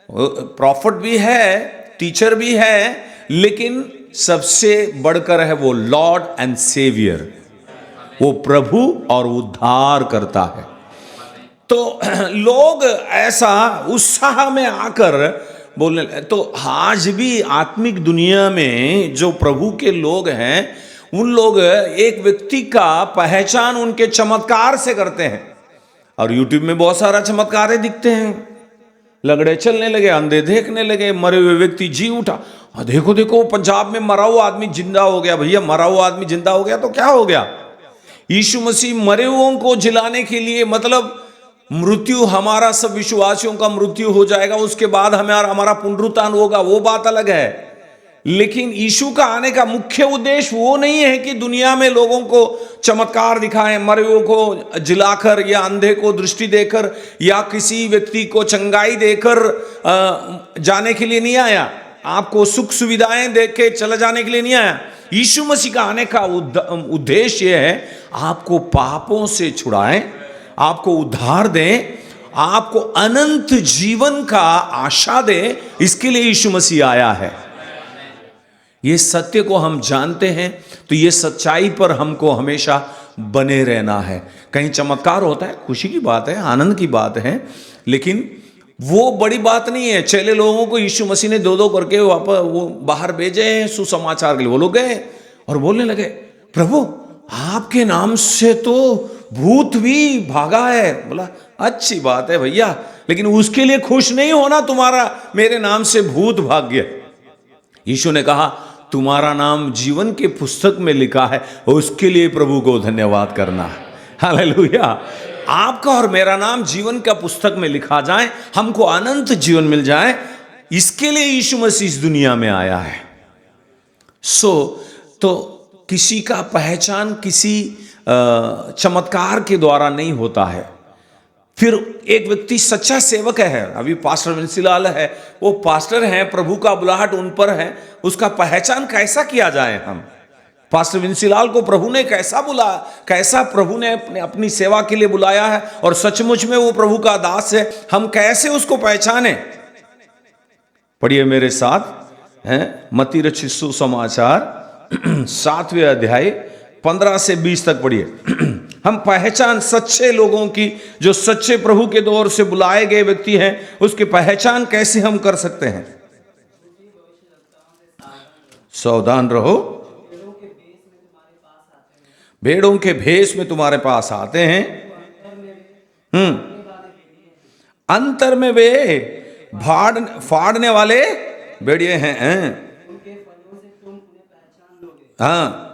प्रॉफिट भी है, टीचर भी है, लेकिन सबसे बढ़कर है वो लॉर्ड एंड सेवियर, वो प्रभु और उद्धार करता है। तो लोग ऐसा उत्साह में आकर बोलने, तो आज भी आत्मिक दुनिया में जो प्रभु के लोग हैं, उन लोग एक व्यक्ति का पहचान उनके चमत्कार से करते हैं। और यूट्यूब में बहुत सारा चमत्कार दिखते हैं। लगड़े चलने लगे, अंधे देखने लगे, मरे हुए व्यक्ति जी उठा। देखो देखो, पंजाब में मरा हुआ आदमी जिंदा हो गया। भैया, मरा हुआ आदमी जिंदा हो गया तो क्या हो गया? यीशु मसीह मरे हुओं को जिलाने के लिए, मतलब मृत्यु, हमारा सब विश्वासियों का मृत्यु हो जाएगा, उसके बाद हमारा पुनरुत्थान होगा, वो बात अलग है। लेकिन यीशु का आने का मुख्य उद्देश्य वो नहीं है कि दुनिया में लोगों को चमत्कार दिखाएं, मरे हुओं को जिलाकर या अंधे को दृष्टि देकर या किसी व्यक्ति को चंगाई देकर जाने के लिए नहीं आया। आपको सुख सुविधाएं देख के चले जाने के लिए नहीं आया। यीशु मसीह का आने का उद्देश्य यह है, आपको पापों से छुड़ाएं, आपको उद्धार दें, आपको अनंत जीवन का आशा दे। इसके लिए यीशु मसीह आया है। ये सत्य को हम जानते हैं, तो ये सच्चाई पर हमको हमेशा बने रहना है। कहीं चमत्कार होता है, खुशी की बात है, आनंद की बात है, लेकिन वो बड़ी बात नहीं है। चले लोगों को यीशु मसीह ने दो करके वापस वो बाहर भेजे हैं सुसमाचार के लिए। वो लोग गए और बोलने लगे, प्रभु आपके नाम से तो भूत भी भागा है। बोला, अच्छी बात है भैया, लेकिन उसके लिए खुश नहीं होना तुम्हारा मेरे नाम से भूत भाग गया। यीशु ने कहा, तुम्हारा नाम जीवन के पुस्तक में लिखा है, उसके लिए प्रभु को धन्यवाद करना। हालेलुया। आपका और मेरा नाम जीवन का पुस्तक में लिखा जाए, हमको अनंत जीवन मिल जाए, इसके लिए यीशु मसीह इस दुनिया में आया है। तो किसी का पहचान किसी चमत्कार के द्वारा नहीं होता है। फिर एक व्यक्ति सच्चा सेवक है, अभी पास्टर विंसीलाल है, वो पास्टर हैं, प्रभु का बुलाहट उन पर है, उसका पहचान कैसा किया जाए? हम पास्टर विंसीलाल को प्रभु ने कैसा प्रभु ने अपनी सेवा के लिए बुलाया है और सचमुच में वो प्रभु का दास है, हम कैसे उसको पहचाने? पढ़िए मेरे साथ हैं मत्ती रचित सुसमाचार 7वें अध्याय 15 से 20 तक पढ़िए। हम पहचान सच्चे लोगों की, जो सच्चे प्रभु के दौर से बुलाए गए व्यक्ति हैं, उसकी पहचान कैसे हम कर सकते हैं? सावधान रहो, भेड़ों के भेष में तुम्हारे पास आते हैं, अंतर में वे फाड़ने वाले भेड़िए हैं। हाँ,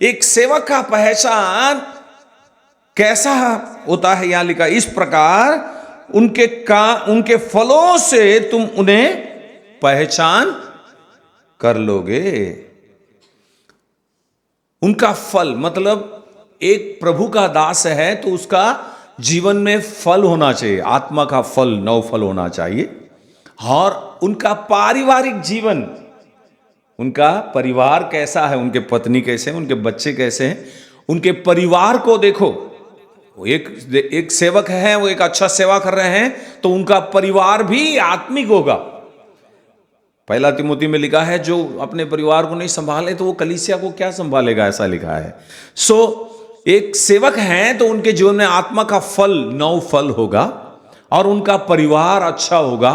एक सेवक का पहचान कैसा होता है, यहां लिखा इस प्रकार उनके फलों से तुम उन्हें पहचान कर लोगे। उनका फल मतलब एक प्रभु का दास है तो उसका जीवन में फल होना चाहिए, आत्मा का फल, नौ फल होना चाहिए। और उनका पारिवारिक जीवन, उनका परिवार कैसा है, उनके पत्नी कैसे हैं, उनके बच्चे कैसे हैं, उनके परिवार को देखो। एक सेवक है, वो एक अच्छा सेवा कर रहे हैं तो उनका परिवार भी आत्मिक होगा। पहला तिमोथी में लिखा है जो अपने परिवार को नहीं संभाले तो वो कलीसिया को क्या संभालेगा, ऐसा लिखा है। एक सेवक हैं तो उनके जीवन में आत्मा का फल, नौ फल होगा और उनका परिवार अच्छा होगा,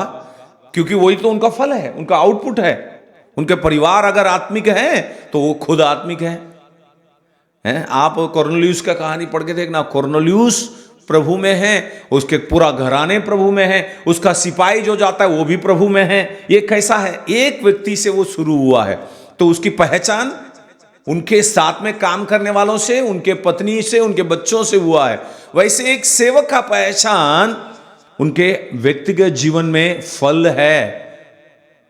क्योंकि वही तो उनका फल है, उनका आउटपुट है। उनके परिवार अगर आत्मिक है तो वो खुद आत्मिक है। आप कोर्नेलियुस का कहानी पढ़ के देखना, कोर्नेलियुस प्रभु में है, उसके पूरा घराने प्रभु में है, उसका सिपाही जो जाता है वो भी प्रभु में है। ये कैसा है, एक व्यक्ति से वो शुरू हुआ है तो उसकी पहचान उनके साथ में काम करने वालों से, उनके पत्नी से, उनके बच्चों से हुआ है। वैसे एक सेवक का पहचान उनके व्यक्तिगत जीवन में फल है,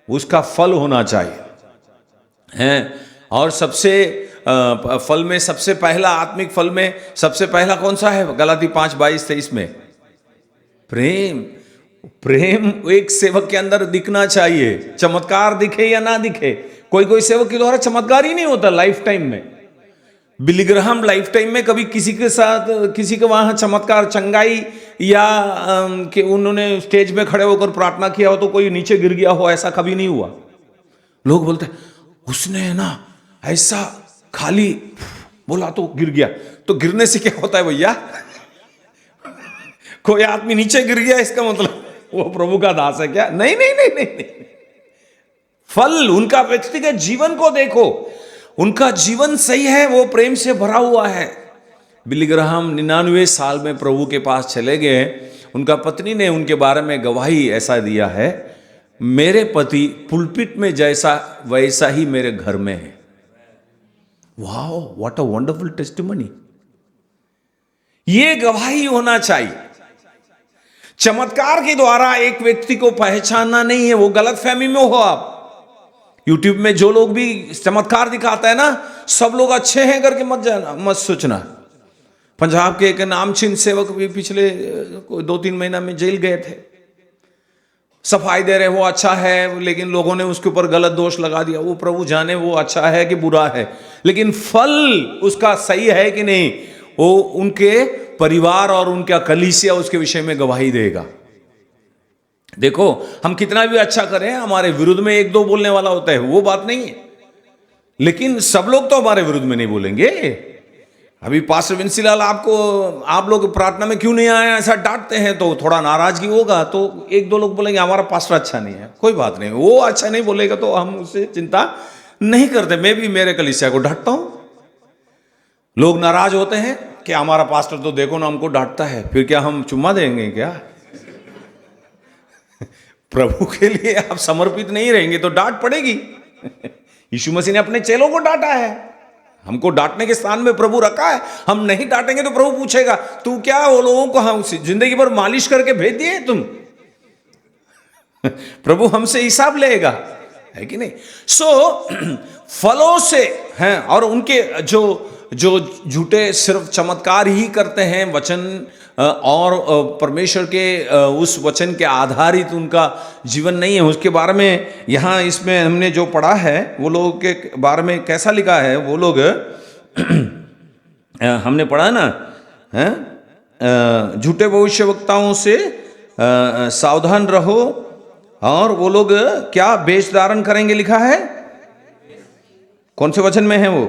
उसका फल होना चाहिए है। और सबसे फल में सबसे पहला, आत्मिक फल में सबसे पहला कौन सा है? गलाती 5:22-23 में प्रेम। प्रेम एक सेवक के अंदर दिखना चाहिए, चमत्कार दिखे या ना दिखे। कोई सेवक के द्वारा चमत्कार ही नहीं होता लाइफ टाइम में। बिली ग्राहम लाइफ टाइम में कभी किसी के साथ, किसी के वहां चमत्कार, चंगाई या कि उन्होंने स्टेज में खड़े होकर प्रार्थना किया हो तो कोई नीचे गिर गया हो, ऐसा कभी नहीं हुआ। लोग बोलते उसने ना ऐसा खाली बोला तो गिर गया। तो गिरने से क्या होता है भैया? कोई आदमी नीचे गिर गया इसका मतलब वो प्रभु का दास है क्या? नहीं नहीं नहीं नहीं, नहीं। फल, उनका व्यक्तिगत जीवन को देखो, उनका जीवन सही है, वो प्रेम से भरा हुआ है। बिली ग्राहम 99 साल में प्रभु के पास चले गए। उनका पत्नी ने उनके बारे में गवाही ऐसा दिया है, मेरे पति पुलपिट में जैसा वैसा ही मेरे घर में है। Wow, what a wonderful testimony. ये गवाही होना चाहिए। चमत्कार के द्वारा एक व्यक्ति को पहचानना नहीं है, वो गलतफहमी में हो आप। यूट्यूब में जो लोग भी चमत्कार दिखाता है ना, सब लोग अच्छे हैं करके मत जाना, मत सोचना। पंजाब के एक नामचीन सेवक भी पिछले 2-3 महीना में जेल गए थे। सफाई दे रहे, वो अच्छा है, लेकिन लोगों ने उसके ऊपर गलत दोष लगा दिया। वो प्रभु जाने वो अच्छा है कि बुरा है, लेकिन फल उसका सही है कि नहीं, वो उनके परिवार और उनका कलीसिया उसके विषय में गवाही देगा। देखो, हम कितना भी अच्छा करें, हमारे विरुद्ध में 1-2 बोलने वाला होता है, वो बात नहीं है, लेकिन सब लोग तो हमारे विरुद्ध में नहीं बोलेंगे। अभी पास्टर विंसीलाल आपको, आप लोग प्रार्थना में क्यों नहीं आए ऐसा डांटते हैं तो थोड़ा नाराजगी होगा, तो 1-2 लोग बोलेंगे हमारा पास्टर अच्छा नहीं है। कोई बात नहीं, वो अच्छा नहीं बोलेगा तो हम उससे चिंता नहीं करते। मैं भी मेरे कलीसिया को डांटता हूं। लोग नाराज होते हैं कि हमारा पास्टर तो देखो ना हमको डांटता है, फिर क्या हम चुम्मा देंगे क्या? प्रभु के लिए आप समर्पित नहीं रहेंगे तो डांट पड़ेगी। यीशु मसीह ने अपने चेलों को डांटा है, हमको डांटने के स्थान में प्रभु रखा है। हम नहीं डांटेंगे तो प्रभु पूछेगा तू क्या वो लोगों को हम जिंदगी भर मालिश करके भेज दिए तुम? प्रभु हमसे हिसाब लेगा, है कि नहीं? फलों से हैं। और उनके जो झूठे सिर्फ चमत्कार ही करते हैं, वचन और परमेश्वर के उस वचन के आधारित उनका जीवन नहीं है, उसके बारे में यहाँ इसमें हमने जो पढ़ा है वो लोगों के बारे में कैसा लिखा है। वो लोग हमने पढ़ा ना, झूठे भविष्यवक्ताओं से सावधान रहो। और वो लोग क्या वेश धारण करेंगे, लिखा है कौन से वचन में है वो?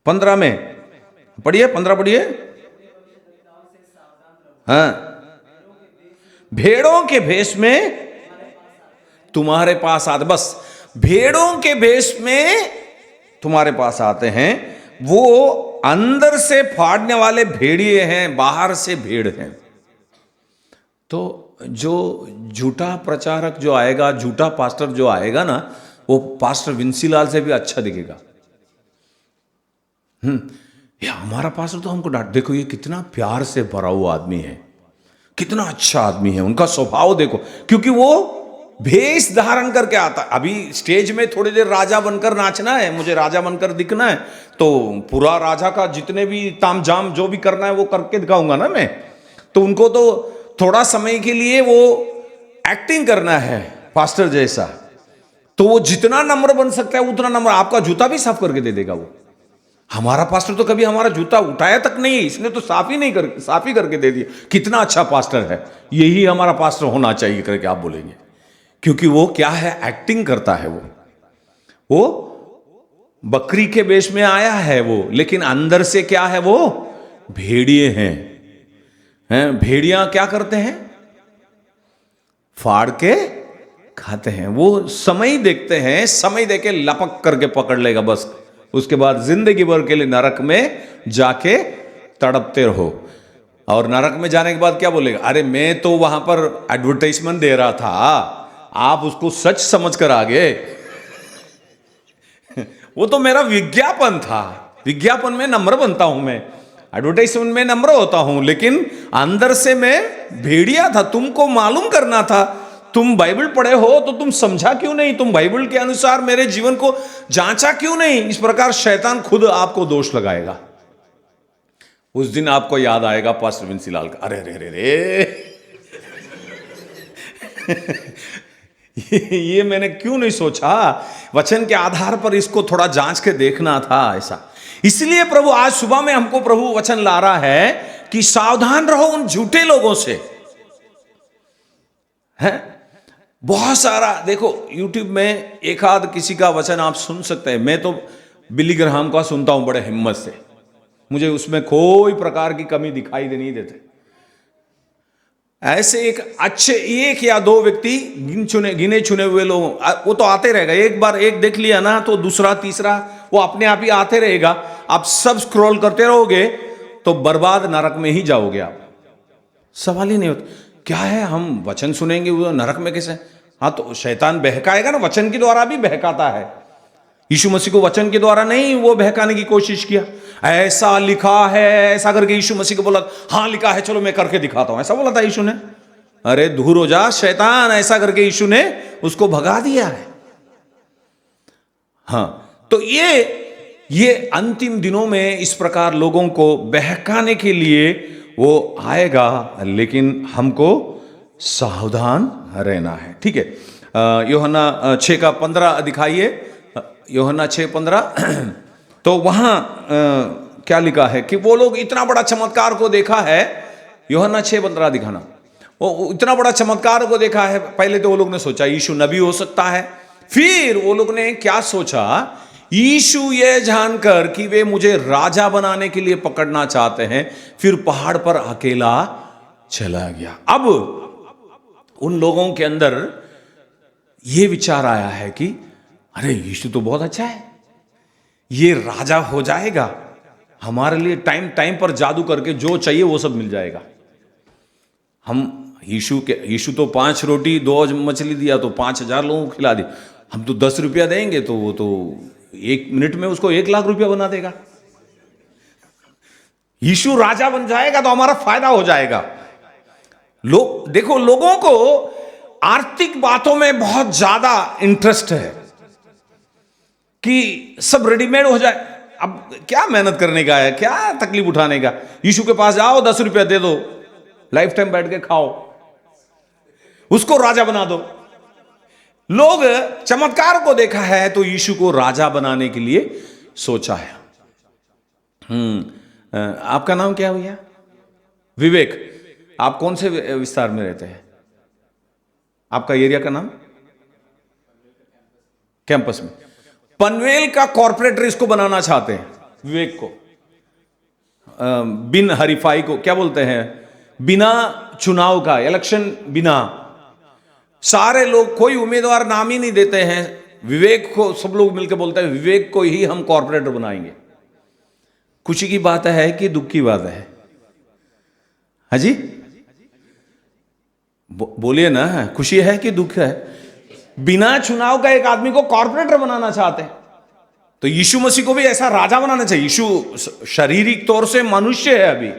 15 में पढ़िए, 15 पढ़िए। हाँ, भेड़ों के भेष में तुम्हारे पास आते, बस भेड़ों के भेष में तुम्हारे पास आते हैं। वो अंदर से फाड़ने वाले भेड़िए हैं, बाहर से भेड़ हैं। तो जो झूठा प्रचारक जो आएगा, झूठा पास्टर जो आएगा ना, वो पास्टर विंसीलाल से भी अच्छा दिखेगा। ये हमारा पास्टर तो हमको डांट, देखो ये कितना प्यार से भरा हुआ आदमी है, कितना अच्छा आदमी है, उनका स्वभाव देखो, क्योंकि वो भेष धारण करके आता। अभी स्टेज में थोड़ी देर राजा बनकर नाचना है, मुझे राजा बनकर दिखना है, तो पूरा राजा का जितने भी तामझाम जो भी करना है वो करके दिखाऊंगा ना मैं। तो उनको तो थोड़ा समय के लिए वो एक्टिंग करना है पास्टर जैसा, तो वो जितना नम्र बन सकता है उतना नम्र, आपका जूता भी साफ करके दे देगा वो। हमारा पास्टर तो कभी हमारा जूता उठाया तक नहीं, इसने तो साफ ही करके दे दिया। कितना अच्छा पास्टर है, यही हमारा पास्टर होना चाहिए करके आप बोलेंगे, क्योंकि वो क्या है, एक्टिंग करता है। वो बकरी के वेश में आया है वो, लेकिन अंदर से क्या है, वो भेड़िए हैं। भेड़िया क्या करते हैं, फाड़ के खाते हैं। वो समय देखते हैं, समय देके लपक करके पकड़ लेगा बस, उसके बाद जिंदगी भर के लिए नरक में जाके तड़पते रहो। और नरक में जाने के बाद क्या बोलेगा, अरे मैं तो वहां पर एडवर्टाइजमेंट दे रहा था, आप उसको सच समझ कर आ गए। वो तो मेरा विज्ञापन था, विज्ञापन में नम्र बनता हूं मैं, एडवर्टाइजमेंट में नम्र होता हूं, लेकिन अंदर से मैं भेड़िया था। तुमको मालूम करना था, तुम बाइबल पढ़े हो तो तुम समझा क्यों नहीं, तुम बाइबल के अनुसार मेरे जीवन को जांचा क्यों नहीं। इस प्रकार शैतान खुद आपको दोष लगाएगा। उस दिन आपको याद आएगा पास्टर विंसीलाल का, अरे रे रे रे ये मैंने क्यों नहीं सोचा, वचन के आधार पर इसको थोड़ा जांच के देखना था ऐसा। इसलिए प्रभु आज सुबह में हमको प्रभु वचन ला रहा है कि सावधान रहो उन झूठे लोगों से। है बहुत सारा, देखो YouTube में एक आध किसी का वचन आप सुन सकते हैं। मैं तो बिली ग्राहम का सुनता हूं बड़े हिम्मत से, मुझे उसमें कोई प्रकार की कमी दिखाई नहीं देते। ऐसे एक अच्छे एक या दो व्यक्ति गिने चुने हुए लोग, वो तो आते रहेगा। एक बार एक देख लिया ना तो दूसरा तीसरा वो अपने आप ही आते रहेगा। आप सब स्क्रॉल करते रहोगे तो बर्बाद नरक में ही जाओगे आप। सवाल ही नहीं होता क्या है, हम वचन सुनेंगे वो नरक में कैसे। हाँ तो शैतान बहकाएगा ना, वचन के द्वारा भी बहकाता है। यीशु मसीह को वचन के द्वारा नहीं वो बहकाने की कोशिश किया, ऐसा लिखा है ऐसा करके यीशु मसीह को बोला, हाँ लिखा है चलो मैं करके दिखाता हूं, ऐसा बोला था यीशु ने। अरे दूर हो जा शैतान, ऐसा करके यीशु ने उसको भगा दिया है। हाँ तो ये अंतिम दिनों में इस प्रकार लोगों को बहकाने के लिए वो आएगा, लेकिन हमको सावधान रहना है। ठीक है, यूहन्ना 6:15 दिखाइए, यूहन्ना 6:15। तो वहां क्या लिखा है कि वो लोग इतना बड़ा चमत्कार को देखा है। यूहन्ना 6:15 दिखाना, वो इतना बड़ा चमत्कार को देखा है। पहले तो वो लोग ने सोचा यीशु नबी हो सकता है, फिर वो लोग ने क्या सोचा, यीशु ये जानकर कि वे मुझे राजा बनाने के लिए पकड़ना चाहते हैं, फिर पहाड़ पर अकेला चला गया। अब उन लोगों के अंदर यह विचार आया है कि अरे यीशु तो बहुत अच्छा है, ये राजा हो जाएगा, हमारे लिए टाइम टाइम पर जादू करके जो चाहिए वो सब मिल जाएगा। हम यीशु तो 5 रोटी 2 मछली दिया तो 5000 लोगों को खिला दी, हम तो 10 रुपया देंगे तो वो तो 1 मिनट में उसको 1 लाख रुपया बना देगा। यीशु राजा बन जाएगा तो हमारा फायदा हो जाएगा। लोग देखो, लोगों को आर्थिक बातों में बहुत ज्यादा इंटरेस्ट है कि सब रेडीमेड हो जाए। अब क्या मेहनत करने का है, क्या तकलीफ उठाने का। यीशु के पास जाओ 10 रुपया दे दो, लाइफ टाइम बैठ के खाओ, उसको राजा बना दो। लोग चमत्कार को देखा है तो यीशु को राजा बनाने के लिए सोचा है। आपका नाम क्या भैया? विवेक। आप कौन से विस्तार में रहते हैं? आपका एरिया का नाम? कैंपस में। पनवेल का कॉर्पोरेटर इसको बनाना चाहते हैं, विवेक को, बिन हरीफाई को क्या बोलते हैं, बिना चुनाव का, इलेक्शन बिना। सारे लोग, कोई उम्मीदवार नाम ही नहीं देते हैं, विवेक को सब लोग मिलकर बोलते हैं विवेक को ही हम कॉर्पोरेटर बनाएंगे। खुशी की बात है कि दुख की बात है? हाँ जी, बोलिए ना, खुशी है कि दुख है? बिना चुनाव का एक आदमी को कॉर्पोरेटर बनाना चाहते हैं। तो यीशु मसीह को भी ऐसा राजा बनाना चाहिए। यीशु शारीरिक तौर से मनुष्य है, अभी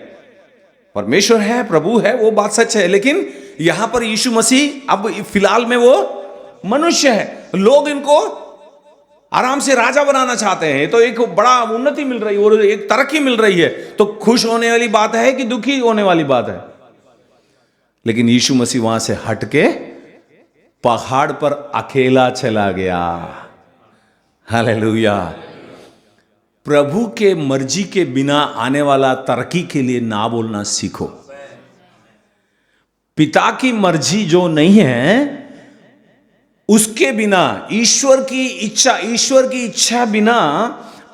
परमेश्वर है, प्रभु है, वो बात सच है, लेकिन यहां पर यीशु मसीह अब फिलहाल में वो मनुष्य है। लोग इनको आराम से राजा बनाना चाहते हैं, तो एक बड़ा उन्नति मिल रही है और एक तरक्की मिल रही है। तो खुश होने वाली बात है कि दुखी होने वाली बात है? लेकिन यीशु मसीह वहां से हटके पहाड़ पर अकेला चला गया। हालेलुया। प्रभु के मर्जी के बिना आने वाला तरक्की के लिए ना बोलना सीखो। पिता की मर्जी जो नहीं है उसके बिना, ईश्वर की इच्छा बिना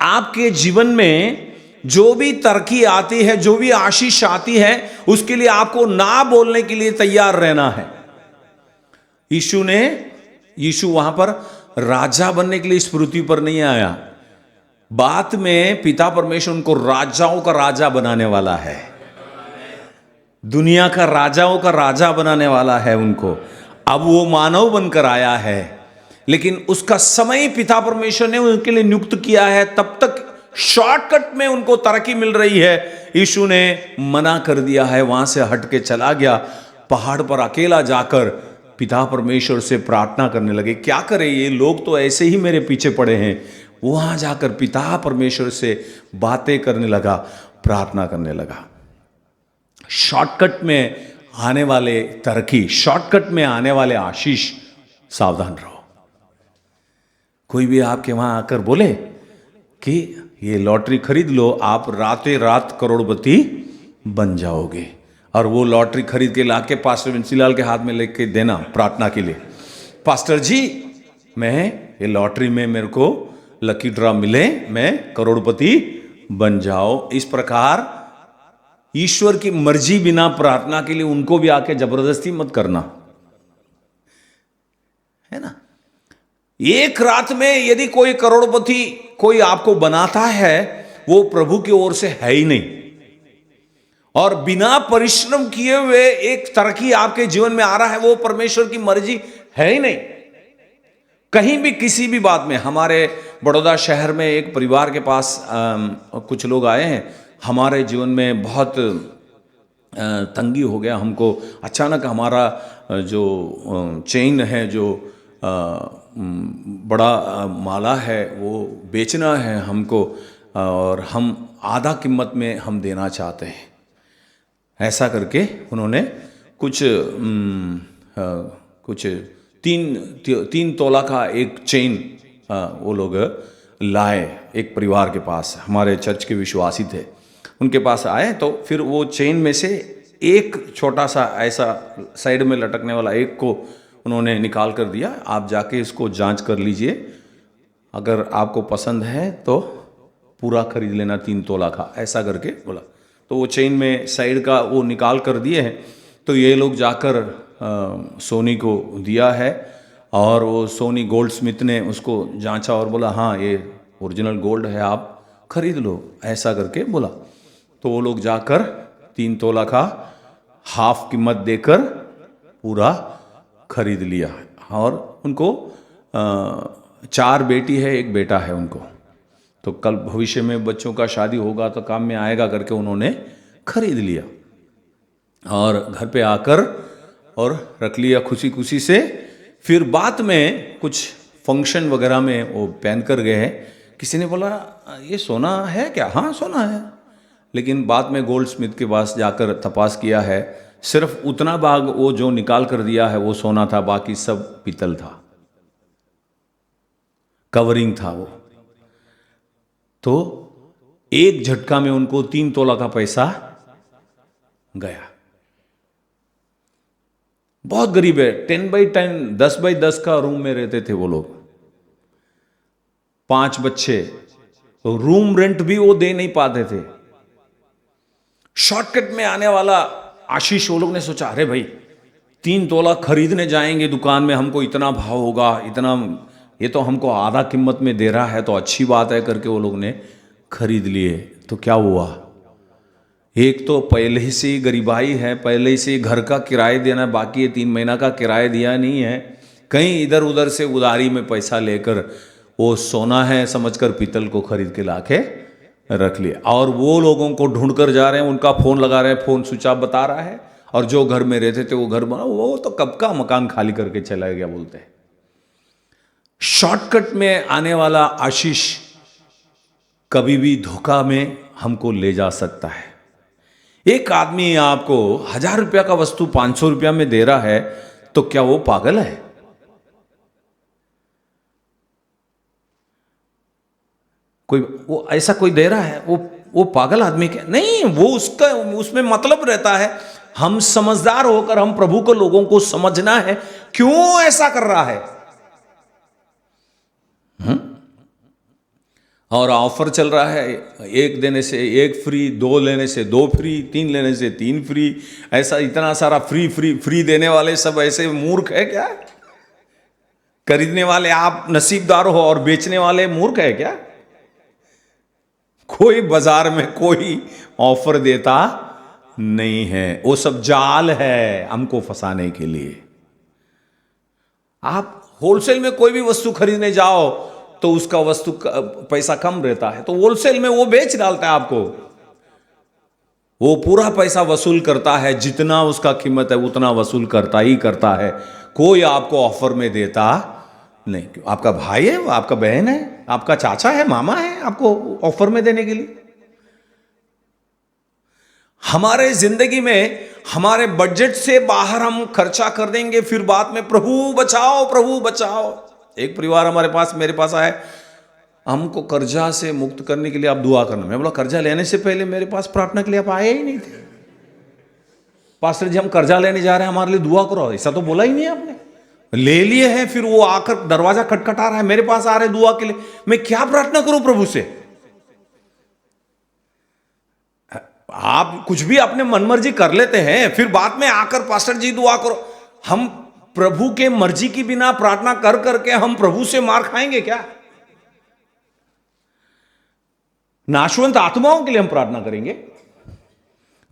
आपके जीवन में जो भी तरक्की आती है, जो भी आशीष आती है, उसके लिए आपको ना बोलने के लिए तैयार रहना है। यीशु वहां पर राजा बनने के लिए इस पृथ्वी पर नहीं आया। बाद में पिता परमेश्वर उनको राजाओं का राजा बनाने वाला है, दुनिया का राजाओं का राजा बनाने वाला है उनको। अब वो मानव बनकर आया है, लेकिन उसका समय पिता परमेश्वर ने उनके लिए नियुक्त किया है। तब तक शॉर्टकट में उनको तरक्की मिल रही है। यीशु ने मना कर दिया है, वहां से हट के चला गया। पहाड़ पर अकेला जाकर पिता परमेश्वर से प्रार्थना करने लगे। क्या करे, ये लोग तो ऐसे ही मेरे पीछे पड़े हैं। वहां जाकर पिता परमेश्वर से बातें करने लगा, प्रार्थना करने लगा। शॉर्टकट में आने वाले तरक्की, शॉर्टकट में आने वाले आशीष, सावधान रहो। कोई भी आपके वहां आकर बोले कि ये लॉटरी खरीद लो, आप रातें रात करोड़पति बन जाओगे, और वो लॉटरी खरीद के लाके पास्टर विंसीलाल के हाथ में लेके देना प्रार्थना के लिए, पास्टर जी मैं ये लॉटरी में मेरे को लकी ड्रॉ मिले, मैं करोड़पति बन जाओ। इस प्रकार ईश्वर की मर्जी बिना प्रार्थना के लिए उनको भी आके जबरदस्ती मत करना, है ना। एक रात में यदि कोई करोड़पति कोई आपको बनाता है, वो प्रभु की ओर से है ही नहीं। और बिना परिश्रम किए हुए एक तरक्की आपके जीवन में आ रहा है, वो परमेश्वर की मर्जी है ही नहीं। कहीं भी किसी भी बात में, हमारे बड़ौदा शहर में एक परिवार के पास कुछ लोग आए हैं। हमारे जीवन में बहुत तंगी हो गया हमको। अचानक हमारा जो चेन है, जो बड़ा माला है, वो बेचना है हमको, और हम आधा कीमत में हम देना चाहते हैं। ऐसा करके उन्होंने कुछ 3 तोला का एक चेन वो लोग लाए एक परिवार के पास। हमारे चर्च के विश्वासी थे, उनके पास आए। तो फिर वो चेन में से एक छोटा सा ऐसा साइड में लटकने वाला एक को उन्होंने निकाल कर दिया। आप जाके इसको जांच कर लीजिए, अगर आपको पसंद है तो पूरा खरीद लेना 3 तोला का, ऐसा करके बोला। तो वो चेन में साइड का वो निकाल कर दिए हैं। तो ये लोग जाकर सोनी को दिया है, और वो सोनी गोल्ड स्मिथ ने उसको जांचा और बोला हाँ ये ओरिजिनल गोल्ड है, आप खरीद लो, ऐसा करके बोला। तो वो लोग जाकर 3 तोला का हाफ कीमत देकर पूरा खरीद लिया। और उनको 4 बेटी है, 1 बेटा है उनको। तो कल भविष्य में बच्चों का शादी होगा तो काम में आएगा करके उन्होंने खरीद लिया, और घर पे आकर और रख लिया खुशी खुशी से। फिर बाद में कुछ फंक्शन वगैरह में वो पहन कर गए हैं। किसी ने बोला ये सोना है क्या? हाँ सोना है। लेकिन बाद में गोल्ड स्मिथ के पास जाकर तपास किया है, सिर्फ उतना भाग वो जो निकाल कर दिया है वो सोना था, बाकी सब पीतल था, कवरिंग था वो। तो एक झटका में उनको 3 तोला का पैसा गया। बहुत गरीब है, 10 बाई 10, 10 बाई 10 का रूम में रहते थे वो लोग, 5 बच्चे। तो रूम रेंट भी वो दे नहीं पाते थे। शॉर्टकट में आने वाला आशीष, वो लोग ने सोचा अरे भाई 3 तोला खरीदने जाएंगे दुकान में, हमको इतना भाव होगा, इतना, ये तो हमको आधा कीमत में दे रहा है तो अच्छी बात है करके वो लोग ने खरीद लिए। तो क्या हुआ, एक तो पहले ही से ही गरीबाई है, पहले ही से घर का किराया देना बाकी है, 3 महीना का किराया दिया नहीं है, कहीं इधर उधर से उधारी में पैसा लेकर वो सोना है समझकर पीतल को खरीद के लाके रख लिया, और वो लोगों को ढूंढ कर जा रहे हैं, उनका फोन लगा रहे हैं, फोन स्विच ऑफ बता रहा है, और जो घर में रहते थे वो घर बना, वो तो कब का मकान खाली करके चला गया बोलते हैं। शॉर्टकट में आने वाला आशीष कभी भी धोखा में हमको ले जा सकता है। एक आदमी आपको 1000 रुपया का वस्तु 500 रुपया में दे रहा है, तो क्या वो पागल है? कोई वो ऐसा कोई दे रहा है, वो पागल आदमी क्या नहीं, वो उसका उसमें मतलब रहता है। हम समझदार होकर हम प्रभु को लोगों को समझना है क्यों ऐसा कर रहा है। और ऑफर चल रहा है, 1 देने से 1 फ्री, 2 लेने से 2 फ्री, 3 लेने से 3 फ्री, ऐसा इतना सारा फ्री फ्री फ्री देने वाले सब ऐसे मूर्ख है क्या? खरीदने वाले आप नसीबदार हो और बेचने वाले मूर्ख है क्या? कोई बाजार में कोई ऑफर देता नहीं है, वो सब जाल है हमको फंसाने के लिए। आप होलसेल में कोई भी वस्तु खरीदने जाओ तो उसका वस्तु पैसा कम रहता है, तो होलसेल में वो बेच डालता है आपको, वो पूरा पैसा वसूल करता है, जितना उसका कीमत है उतना वसूल करता ही करता है। कोई आपको ऑफर में देता नहीं। क्यों? आपका भाई है, वो आपका बहन है, आपका चाचा है, मामा है, आपको ऑफर में देने के लिए। हमारे जिंदगी में हमारे बजट से बाहर हम खर्चा कर देंगे, फिर बाद में प्रभु बचाओ प्रभु बचाओ। एक परिवार हमारे पास मेरे पास आए, हमको कर्जा से मुक्त करने के लिए आप दुआ करना। मैं बोला कर्जा लेने से पहले मेरे पास प्रार्थना के लिए आप आए ही नहीं थे। पास्टर जी हम कर्जा लेने जा रहे हैं, हमारे लिए दुआ करो, ऐसा तो बोला ही नहीं आपने। ले लिए हैं, फिर वो आकर दरवाजा खटखटा रहा है, मेरे पास आ रहे दुआ के लिए, मैं क्या प्रार्थना करूं प्रभु से? आप कुछ भी अपने मनमर्जी कर लेते हैं, फिर बाद में आकर पास्टर जी दुआ करो। हम प्रभु के मर्जी की बिना प्रार्थना कर करके हम प्रभु से मार खाएंगे क्या? नाशवंत आत्माओं के लिए हम प्रार्थना करेंगे,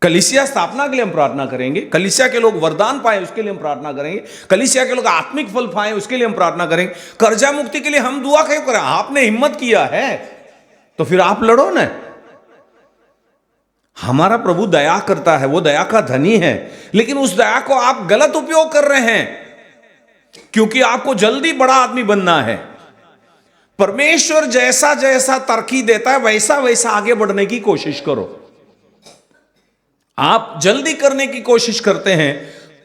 कलीसिया स्थापना के लिए हम प्रार्थना करेंगे, कलीसिया के लोग वरदान पाए उसके लिए हम प्रार्थना करेंगे, कलीसिया के लोग आत्मिक फल पाए उसके लिए हम प्रार्थना करेंगे। कर्जा मुक्ति के लिए हम दुआ क्यों करें? आपने हिम्मत किया है तो फिर आप लड़ो ना। हमारा प्रभु दया करता है, वो दया का धनी है, लेकिन उस दया को आप गलत उपयोग कर रहे हैं क्योंकि आपको जल्दी बड़ा आदमी बनना है। परमेश्वर जैसा जैसा तरक्की देता है वैसा वैसा आगे बढ़ने की कोशिश करो। आप जल्दी करने की कोशिश करते हैं,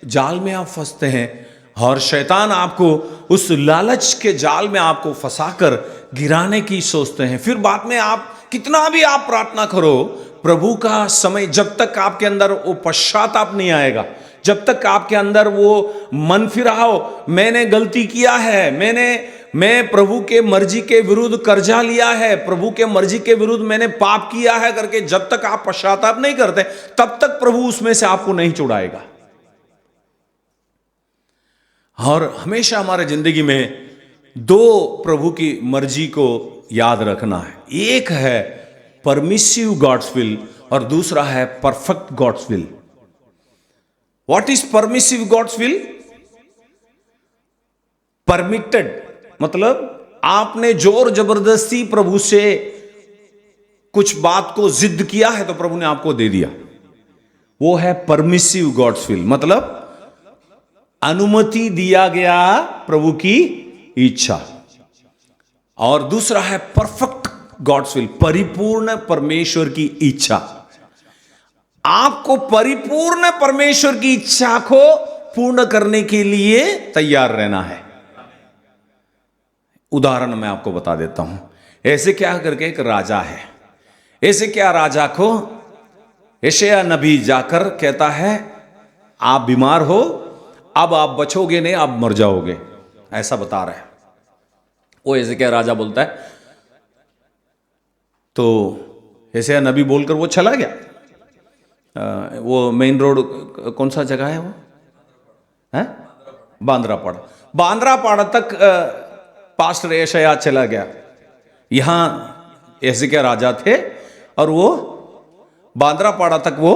जाल में आप फंसते हैं, और शैतान आपको उस लालच के जाल में आपको फंसाकर गिराने की सोचते हैं। फिर बाद में आप कितना भी आप प्रार्थना करो, प्रभु का समय जब तक आपके अंदर वो पश्चाताप नहीं आएगा, जब तक आपके अंदर वो मन फिराओ, मैंने गलती किया है, मैं प्रभु के मर्जी के विरुद्ध कर्जा लिया है, प्रभु के मर्जी के विरुद्ध मैंने पाप किया है करके जब तक आप पश्चाताप नहीं करते तब तक प्रभु उसमें से आपको नहीं छुड़ाएगा। और हमेशा हमारे जिंदगी में 2 प्रभु की मर्जी को याद रखना है। एक है परमिसिव गॉड्स विल और दूसरा है perfect God's will. What is permissive God's will? Permitted मतलब आपने जोर जबरदस्ती प्रभु से कुछ बात को जिद किया है तो प्रभु ने आपको दे दिया, वो है परमिसिव गॉड्स विल, मतलब अनुमति दिया गया प्रभु की इच्छा। और दूसरा है परफेक्ट गॉड्स विल, परिपूर्ण परमेश्वर की इच्छा। आपको परिपूर्ण परमेश्वर की इच्छा को पूर्ण करने के लिए तैयार रहना है। उदाहरण मैं आपको बता देता हूं। ऐसे क्या करके एक राजा है, ऐसे क्या राजा को यशायाह नबी जाकर कहता है आप बीमार हो, अब आप बचोगे नहीं, आप मर जाओगे, ऐसा बता रहे हैं। वो ऐसे क्या राजा बोलता है, तो यशायाह नबी बोलकर वो चला गया। वो मेन रोड कौन सा जगह है वो है? बांद्रापाड़ा। बांद्रापाड़ा तक पास्टर यशायाह चला गया। यहां ऐसे क्या राजा थे और वो बांद्रापाड़ा तक वो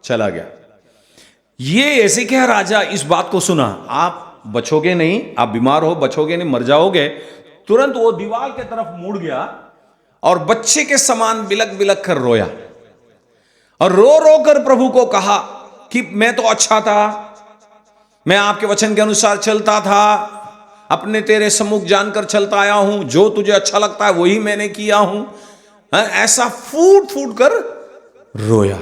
चला गया। ये हिजकिय्याह राजा इस बात को सुना, आप बचोगे नहीं, आप बीमार हो, बचोगे नहीं, मर जाओगे। तुरंत वो दीवार के तरफ मुड़ गया और बच्चे के समान बिलक बिलक कर रोया और रो रो कर प्रभु को कहा कि मैं तो अच्छा था, मैं आपके वचन के अनुसार चलता था, अपने तेरे सम्मुख जानकर चलता आया हूं, जो तुझे अच्छा लगता है वही मैंने किया हूं। ऐसा फूट फूट कर रोया।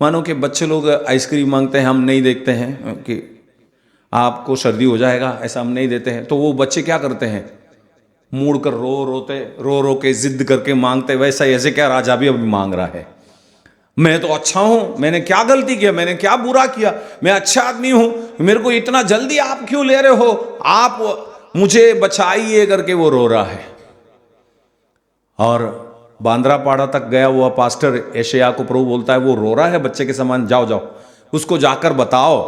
मानो कि बच्चे लोग आइसक्रीम मांगते हैं, हम नहीं देखते हैं कि आपको सर्दी हो जाएगा, ऐसा हम नहीं देते हैं, तो वो बच्चे क्या करते हैं, मुड़ कर रो रो के जिद करके मांगते। वैसा हिजकिय्याह राजा भी अभी मांग रहा है, मैं तो अच्छा हूं, मैंने क्या गलती किया, मैंने क्या बुरा किया, मैं अच्छा आदमी हूं, मेरे को इतना जल्दी आप क्यों ले रहे हो, आप मुझे बचाइए करके वो रो रहा है। और बांद्रापाड़ा तक गया हुआ पास्टर यशायाह को प्रभु बोलता है, वो रो रहा है बच्चे के समान, जाओ जाओ उसको जाकर बताओ,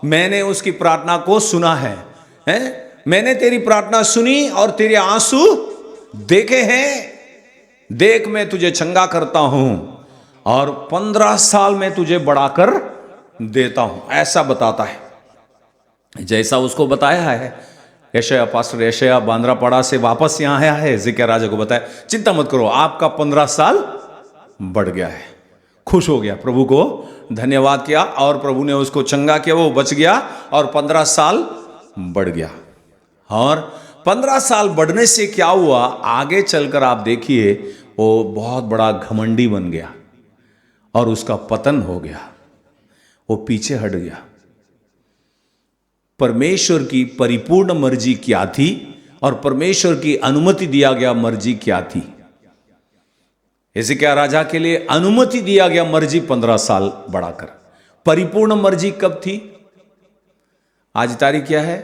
मैंने उसकी प्रार्थना को सुना है, मैंने तेरी प्रार्थना सुनी और तेरे आंसू देखे हैं, देख मैं तुझे चंगा करता हूं और 15 साल में तुझे बढ़ाकर देता हूं, ऐसा बताता है। जैसा उसको बताया है यशायाह, पास्टर यशायाह बांद्रापाड़ा से वापस यहां आया है, हिजकिय्याह राजा को बताया, चिंता मत करो, आपका 15 साल बढ़ गया है। खुश हो गया, प्रभु को धन्यवाद किया और प्रभु ने उसको चंगा किया, वो बच गया और 15 साल बढ़ गया। और 15 साल बढ़ने से क्या हुआ, आगे चलकर आप देखिए, वो बहुत बड़ा घमंडी बन गया और उसका पतन हो गया, वो पीछे हट गया। परमेश्वर की परिपूर्ण मर्जी क्या थी और परमेश्वर की अनुमति दिया गया मर्जी क्या थी। हिजकिय्याह राजा के लिए अनुमति दिया गया मर्जी 15 साल बढ़ाकर, परिपूर्ण मर्जी कब थी, आज तारीख क्या है,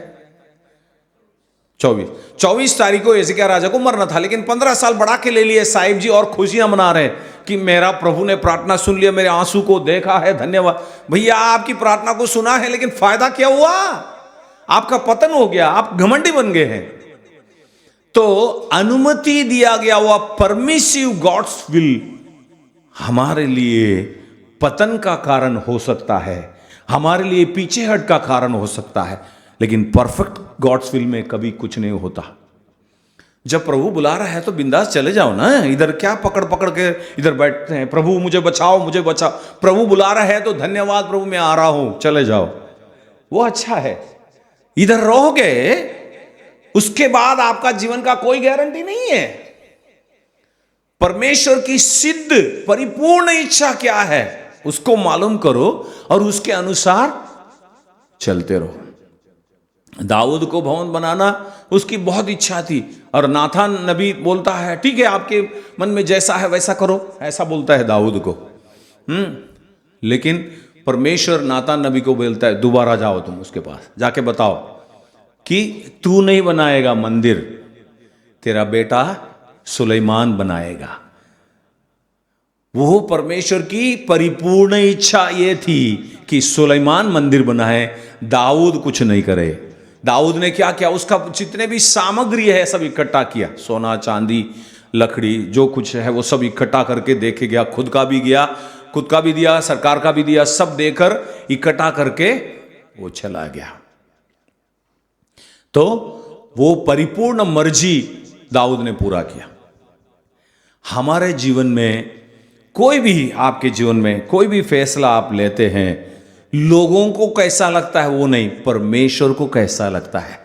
24 तारीख को हिजकिय्याह राजा को मरना था, लेकिन 15 साल बढ़ा के ले लिए साहिब जी और खुशियां मना रहे हैं कि मेरा प्रभु ने प्रार्थना सुन लिया, मेरे आंसू को देखा है, धन्यवाद। भैया आपकी प्रार्थना को सुना है, लेकिन फायदा क्या हुआ, आपका पतन हो गया, आप घमंडी बन गए हैं। तो अनुमति दिया गया हुआ परमिसिव गॉड्स विल हमारे लिए पतन का कारण हो सकता है, हमारे लिए पीछे हट का कारण हो सकता है, लेकिन परफेक्ट गॉड्स विल में कभी कुछ नहीं होता। जब प्रभु बुला रहा है तो बिंदास चले जाओ ना, इधर क्या पकड़ पकड़ के इधर बैठते हैं, प्रभु मुझे बचाओ मुझे बचाओ। प्रभु बुला रहा है तो धन्यवाद प्रभु मैं आ रहा हूं, चले जाओ, वो अच्छा है। इधर रहोगे उसके बाद आपका जीवन का कोई गारंटी नहीं है। परमेश्वर की सिद्ध परिपूर्ण इच्छा क्या है उसको मालूम करो और उसके अनुसार चलते रहो। दाऊद को भवन बनाना उसकी बहुत इच्छा थी और नाथान नबी बोलता है ठीक है आपके मन में जैसा है वैसा करो, ऐसा बोलता है दाऊद को। लेकिन परमेश्वर नाथान नबी को बोलता है दोबारा जाओ तुम उसके पास, जाके बताओ कि तू नहीं बनाएगा मंदिर, तेरा बेटा सुलेमान बनाएगा। वो परमेश्वर की परिपूर्ण इच्छा ये थी कि सुलेमान मंदिर बनाए, दाऊद कुछ नहीं करे। दाऊद ने क्या किया, उसका जितने भी सामग्री है सब इकट्ठा किया, सोना चांदी लकड़ी जो कुछ है वो सब इकट्ठा करके देखे गया, खुद का भी दिया, सरकार का भी दिया, सब देकर इकट्ठा करके वो चला गया। तो वो परिपूर्ण मर्जी दाऊद ने पूरा किया। हमारे जीवन में कोई भी, आपके जीवन में कोई भी फैसला आप लेते हैं, लोगों को कैसा लगता है वो नहीं, परमेश्वर को कैसा लगता है,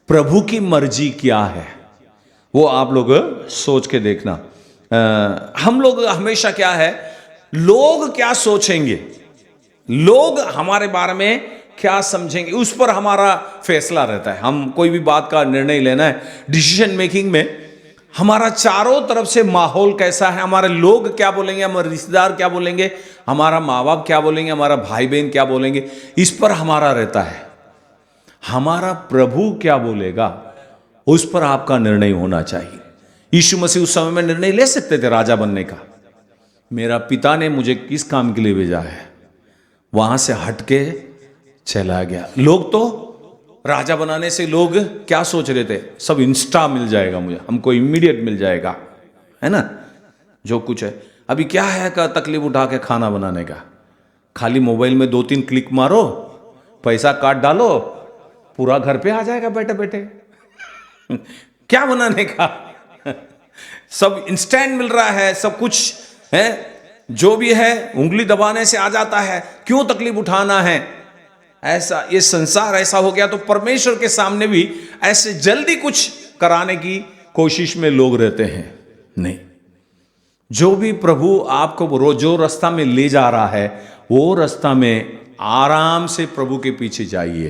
प्रभु की मर्जी क्या है वो आप लोग सोच के देखना। हम लोग हमेशा क्या है, लोग क्या सोचेंगे, लोग हमारे बारे में क्या समझेंगे, उस पर हमारा फैसला रहता है। हम कोई भी बात का निर्णय लेना है, डिसीजन मेकिंग में हमारा चारों तरफ से माहौल कैसा है, हमारे लोग क्या बोलेंगे, हमारे रिश्तेदार क्या बोलेंगे, हमारा माँ बाप क्या बोलेंगे, हमारा भाई बहन क्या बोलेंगे, इस पर हमारा रहता है। हमारा प्रभु क्या बोलेगा उस पर आपका निर्णय होना चाहिए। यीशु मसीह उस समय में निर्णय ले सकते थे राजा बनने का, मेरा पिता ने मुझे किस काम के लिए भेजा है, वहां से हटके चला गया। लोग तो राजा बनाने से लोग क्या सोच रहे थे, सब इंस्टा मिल जाएगा मुझे, हमको इमीडिएट मिल जाएगा, है ना, जो कुछ है। अभी क्या है का तकलीफ उठा के खाना बनाने का? खाली मोबाइल में 2-3 क्लिक मारो, पैसा काट डालो, पूरा घर पे आ जाएगा बैठे बैठे। क्या बनाने का? सब इंस्टेंट मिल रहा है, सब कुछ है, जो भी है उंगली दबाने से आ जाता है, क्यों तकलीफ उठाना है? ऐसा ये संसार ऐसा हो गया, तो परमेश्वर के सामने भी ऐसे जल्दी कुछ कराने की कोशिश में लोग रहते हैं। नहीं, जो भी प्रभु आपको जो रास्ता में ले जा रहा है, वो रास्ता में आराम से प्रभु के पीछे जाइए।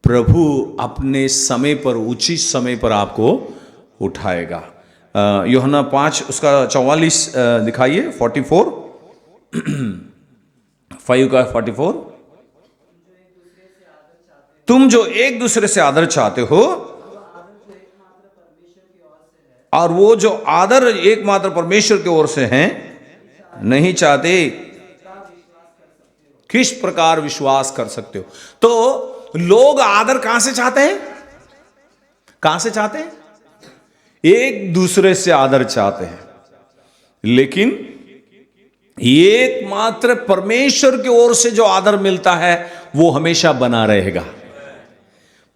प्रभु अपने समय पर, उचित समय पर आपको उठाएगा। यूहन्ना 5 उसका 44 दिखाइए, 44 5 का 44। तुम जो एक दूसरे से आदर चाहते हो, और वो जो आदर एकमात्र परमेश्वर की ओर से है नहीं चाहते, किस प्रकार विश्वास कर सकते हो? तो लोग आदर कहां से चाहते हैं? कहां से चाहते हैं? एक दूसरे से आदर चाहते हैं, लेकिन एकमात्र परमेश्वर की ओर से जो आदर मिलता है वो हमेशा बना रहेगा।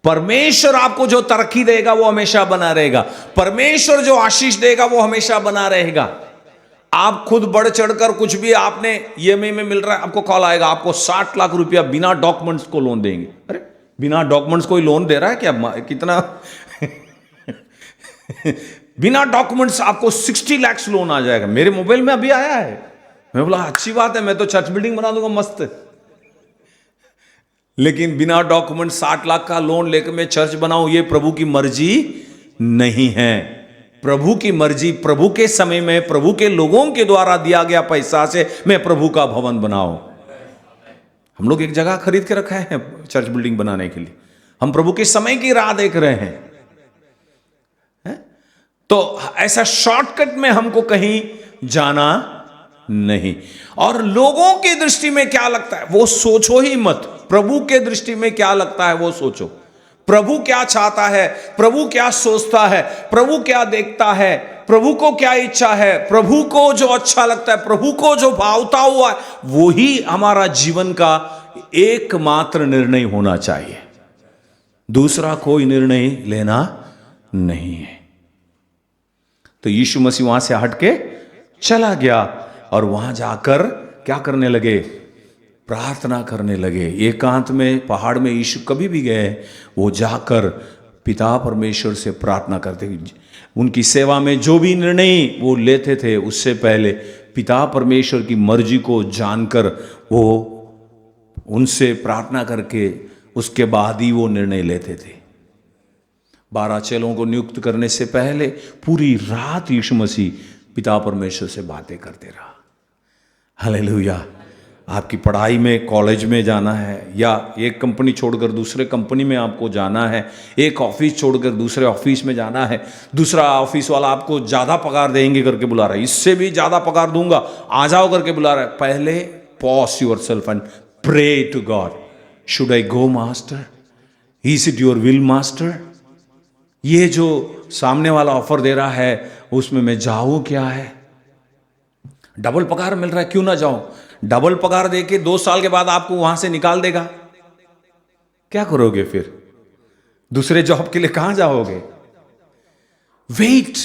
परमेश्वर आपको जो तरक्की देगा वो हमेशा बना रहेगा। परमेश्वर जो आशीष देगा वो हमेशा बना रहेगा। आप खुद बढ़ चढ़कर कुछ भी, आपने ईएमआई में मिल रहा है, आपको कॉल आएगा, आपको 60 लाख रुपया बिना डॉक्यूमेंट्स को लोन देंगे। अरे बिना डॉक्यूमेंट्स कोई लोन दे रहा है क्या? कितना बिना डॉक्यूमेंट्स आपको 60 लाख लोन आ जाएगा। मेरे मोबाइल में अभी आया है। मैं बोला अच्छी बात है, मैं तो चर्च बिल्डिंग बना दूंगा मस्त। लेकिन बिना डॉक्यूमेंट 60 लाख का लोन लेकर मैं चर्च बनाऊं, ये प्रभु की मर्जी नहीं है। प्रभु की मर्जी, प्रभु के समय में, प्रभु के लोगों के द्वारा दिया गया पैसा से मैं प्रभु का भवन बनाऊं। हम लोग एक जगह खरीद के रखा है चर्च बिल्डिंग बनाने के लिए। हम प्रभु के समय की राह देख रहे हैं। तो ऐसा शॉर्टकट में हमको कहीं जाना नहीं। और लोगों की दृष्टि में क्या लगता है वो सोचो ही मत। प्रभु के दृष्टि में क्या लगता है वो सोचो। प्रभु क्या चाहता है, प्रभु क्या सोचता है, प्रभु क्या देखता है, प्रभु को क्या इच्छा है, प्रभु को जो अच्छा लगता है, प्रभु को जो भावता हुआ है, वो ही हमारा जीवन का एकमात्र निर्णय होना चाहिए। दूसरा कोई निर्णय लेना नहीं है। तो यीशु मसीह वहां से हट के चला गया और वहां जाकर क्या करने लगे? प्रार्थना करने लगे। एकांत में, पहाड़ में यीशु कभी भी गए, वो जाकर पिता परमेश्वर से प्रार्थना करते। उनकी सेवा में जो भी निर्णय वो लेते थे, उससे पहले पिता परमेश्वर की मर्जी को जानकर वो उनसे प्रार्थना करके उसके बाद ही वो निर्णय लेते थे। 12 चेलों को नियुक्त करने से पहले पूरी रात यीशु मसीह पिता परमेश्वर से बातें करते रहा। हालेलुया। आपकी पढ़ाई में, कॉलेज में जाना है, या एक कंपनी छोड़कर दूसरे कंपनी में आपको जाना है, एक ऑफिस छोड़कर दूसरे ऑफिस में जाना है, दूसरा ऑफिस वाला आपको ज़्यादा पगार देंगे करके बुला रहा है, इससे भी ज़्यादा पगार दूंगा, आ जाओ करके बुला रहा है। पहले pause yourself and pray to God, should I go master, is it your will master? ये जो सामने वाला ऑफर दे रहा है उसमें मैं जाऊं क्या है? डबल पगार मिल रहा है, क्यों ना जाऊं? डबल पगार देके 2 साल के बाद आपको वहां से निकाल देगा, क्या करोगे फिर? दूसरे जॉब के लिए कहां जाओगे? वेट,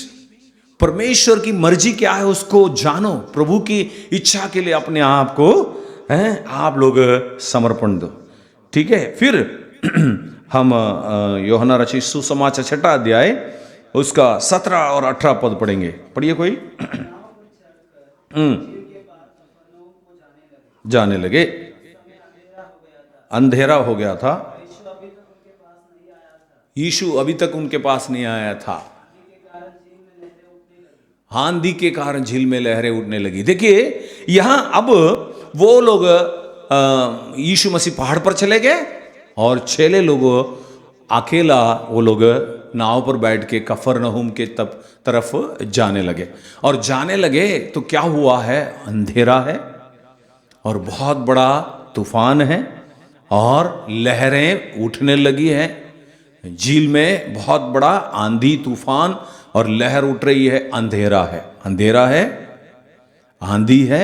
परमेश्वर की मर्जी क्या है उसको जानो। प्रभु की इच्छा के लिए अपने आप को आप लोग समर्पण दो। ठीक है, फिर हम यूहन्ना रचित सुसमाचार 6 अध्याय उसका 17 और 18 पद पढ़ेंगे। पढ़िए कोई। जाने लगे, अंधेरा हो गया था, यीशु अभी तक उनके पास नहीं आया था। आंधी के कारण झील में लहरें उठने लगी। देखिए यहां अब वो लोग यीशु मसीह पहाड़ पर चले गए और 6 लोग अकेला, वो लोग नाव पर बैठ के कफरनहूम के तरफ जाने लगे। और जाने लगे तो क्या हुआ है? अंधेरा है और बहुत बड़ा तूफान है और लहरें उठने लगी हैं। झील में बहुत बड़ा आंधी तूफान और लहर उठ रही है। अंधेरा है, अंधेरा है आंधी है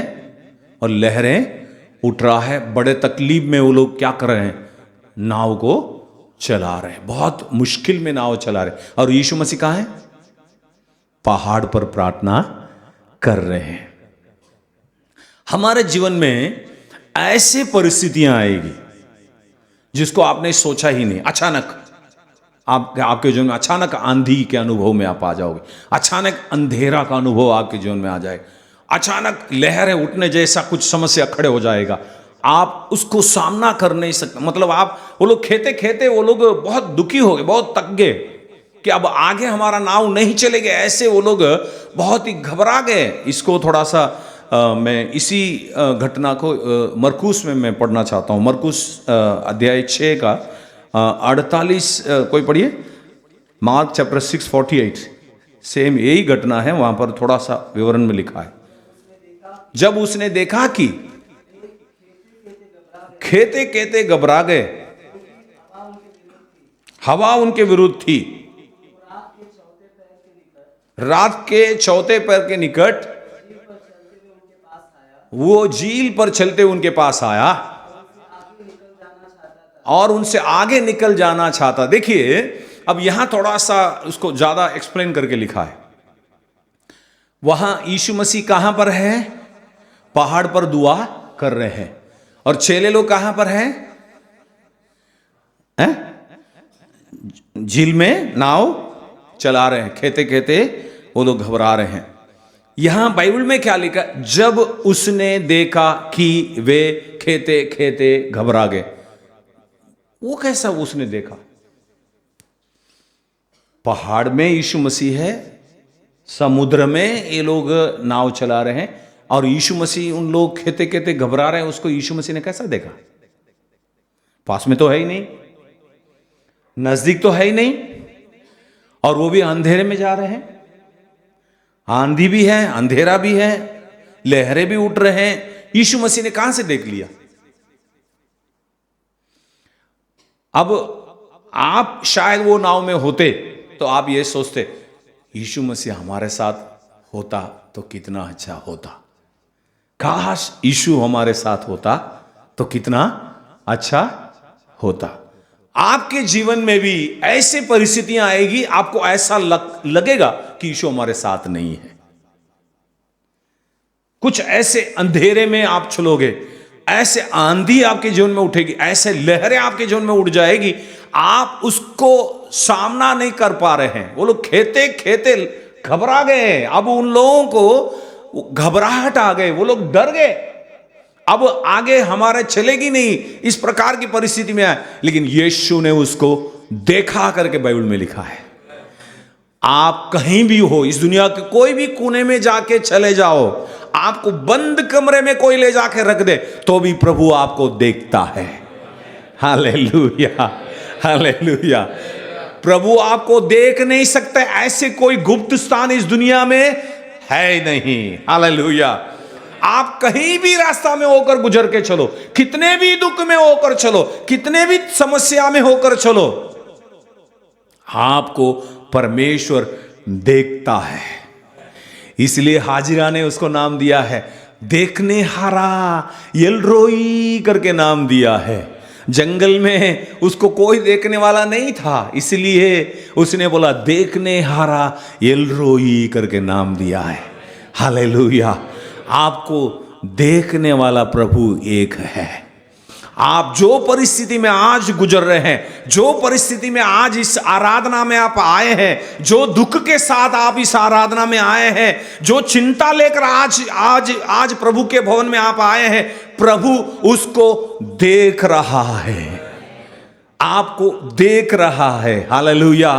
और लहरें उठ रहा है, बड़े तकलीफ में वो लोग क्या कर रहे हैं, नाव को चला रहे हैं, बहुत मुश्किल में नाव चला रहे हैं। और यीशु मसीह कहाँ है? पहाड़ पर प्रार्थना कर रहे हैं। हमारे जीवन में ऐसे परिस्थितियां आएगी जिसको आपने सोचा ही नहीं। अचानक आपके जीवन में अचानक आंधी के अनुभव में आप आ जाओगे, अचानक अंधेरा का अनुभव आपके जीवन में आ जाएगा, अचानक लहरें उठने जैसा कुछ समस्या खड़े हो जाएगा, आप उसको सामना कर नहीं सकते। मतलब आप, वो लोग खेते खेते वो लोग बहुत दुखी हो गए, बहुत थक गए कि अब आगे हमारा नाव नहीं चलेगा, ऐसे वो लोग बहुत ही घबरा गए। इसको थोड़ा सा मैं इसी घटना को मरकुस में मैं पढ़ना चाहता हूँ। मरकुस अध्याय 6 का 48, कोई पढ़िए, मार्क चैप्टर 6:48, सेम यही घटना है, वहां पर थोड़ा सा विवरण में लिखा है। जब उसने देखा कि खेते खेते घबरा गए, हवा उनके विरुद्ध थी, रात के चौथे पैर के निकट वो झील पर चलते उनके पास आया और उनसे आगे निकल जाना चाहता। देखिए अब यहां थोड़ा सा उसको ज्यादा एक्सप्लेन करके लिखा है। वहां यीशु मसीह कहां पर है? पहाड़ पर दुआ कर रहे हैं। और चेले लोग कहां पर हैं? झील में नाव चला रहे हैं, खेते खेते वो लोग घबरा रहे हैं। यहां बाइबल में क्या लिखा? जब उसने देखा कि वे खेते खेते घबरा गए। वो कैसा उसने देखा? पहाड़ में यीशु मसीह है, समुद्र में ये लोग नाव चला रहे हैं और यीशु मसीह, उन लोग खेते खेते घबरा रहे हैं। उसको यीशु मसीह ने कैसा देखा? पास में तो है ही नहीं, नजदीक तो है ही नहीं, और वो भी अंधेरे में जा रहे हैं। आंधी भी है, अंधेरा भी है, लहरें भी उठ रहे हैं। यीशु मसीह ने कहां से देख लिया? अब आप शायद वो नाव में होते तो आप ये सोचते, यीशु मसीह हमारे साथ होता तो कितना अच्छा होता, काश यीशु हमारे साथ होता तो कितना अच्छा होता। आपके जीवन में भी ऐसे परिस्थितियां आएगी, आपको ऐसा लगेगा कि यीशु हमारे साथ नहीं है। कुछ ऐसे अंधेरे में आप चलोगे, ऐसे आंधी आपके जीवन में उठेगी, ऐसे लहरें आपके जीवन में उठ जाएगी, आप उसको सामना नहीं कर पा रहे हैं। वो लोग खेते खेते घबरा गए। अब उन लोगों को घबराहट आ गए, वो लोग डर गए, अब आगे हमारे चलेगी नहीं, इस प्रकार की परिस्थिति में आए। लेकिन यीशु ने उसको देखा करके बाइबल में लिखा है। आप कहीं भी हो, इस दुनिया के कोई भी कोने में जाके चले जाओ, आपको बंद कमरे में कोई ले जाके रख दे तो भी प्रभु आपको देखता है। Hallelujah, hallelujah. प्रभु आपको देख नहीं सकते, ऐसे कोई गुप्त स्थान इस दुनिया में है नहीं। हालेलुया। आप कहीं भी रास्ता में होकर गुजर के चलो, कितने भी दुख में होकर चलो, कितने भी समस्या में होकर चलो, आपको परमेश्वर देखता है। इसलिए हाजिरा ने उसको नाम दिया है देखने हारा, एलरोई करके नाम दिया है। जंगल में उसको कोई देखने वाला नहीं था, इसलिए उसने बोला देखने हारा एलरोई करके नाम दिया है। हालेलुया। आपको देखने वाला प्रभु एक है। आप जो परिस्थिति में आज गुजर रहे हैं, जो परिस्थिति में आज इस आराधना में आप आए हैं, जो दुख के साथ आप इस आराधना में आए हैं, जो चिंता लेकर आज प्रभु के भवन में आप आए हैं, प्रभु उसको देख रहा है, आपको देख रहा है। हालेलुया।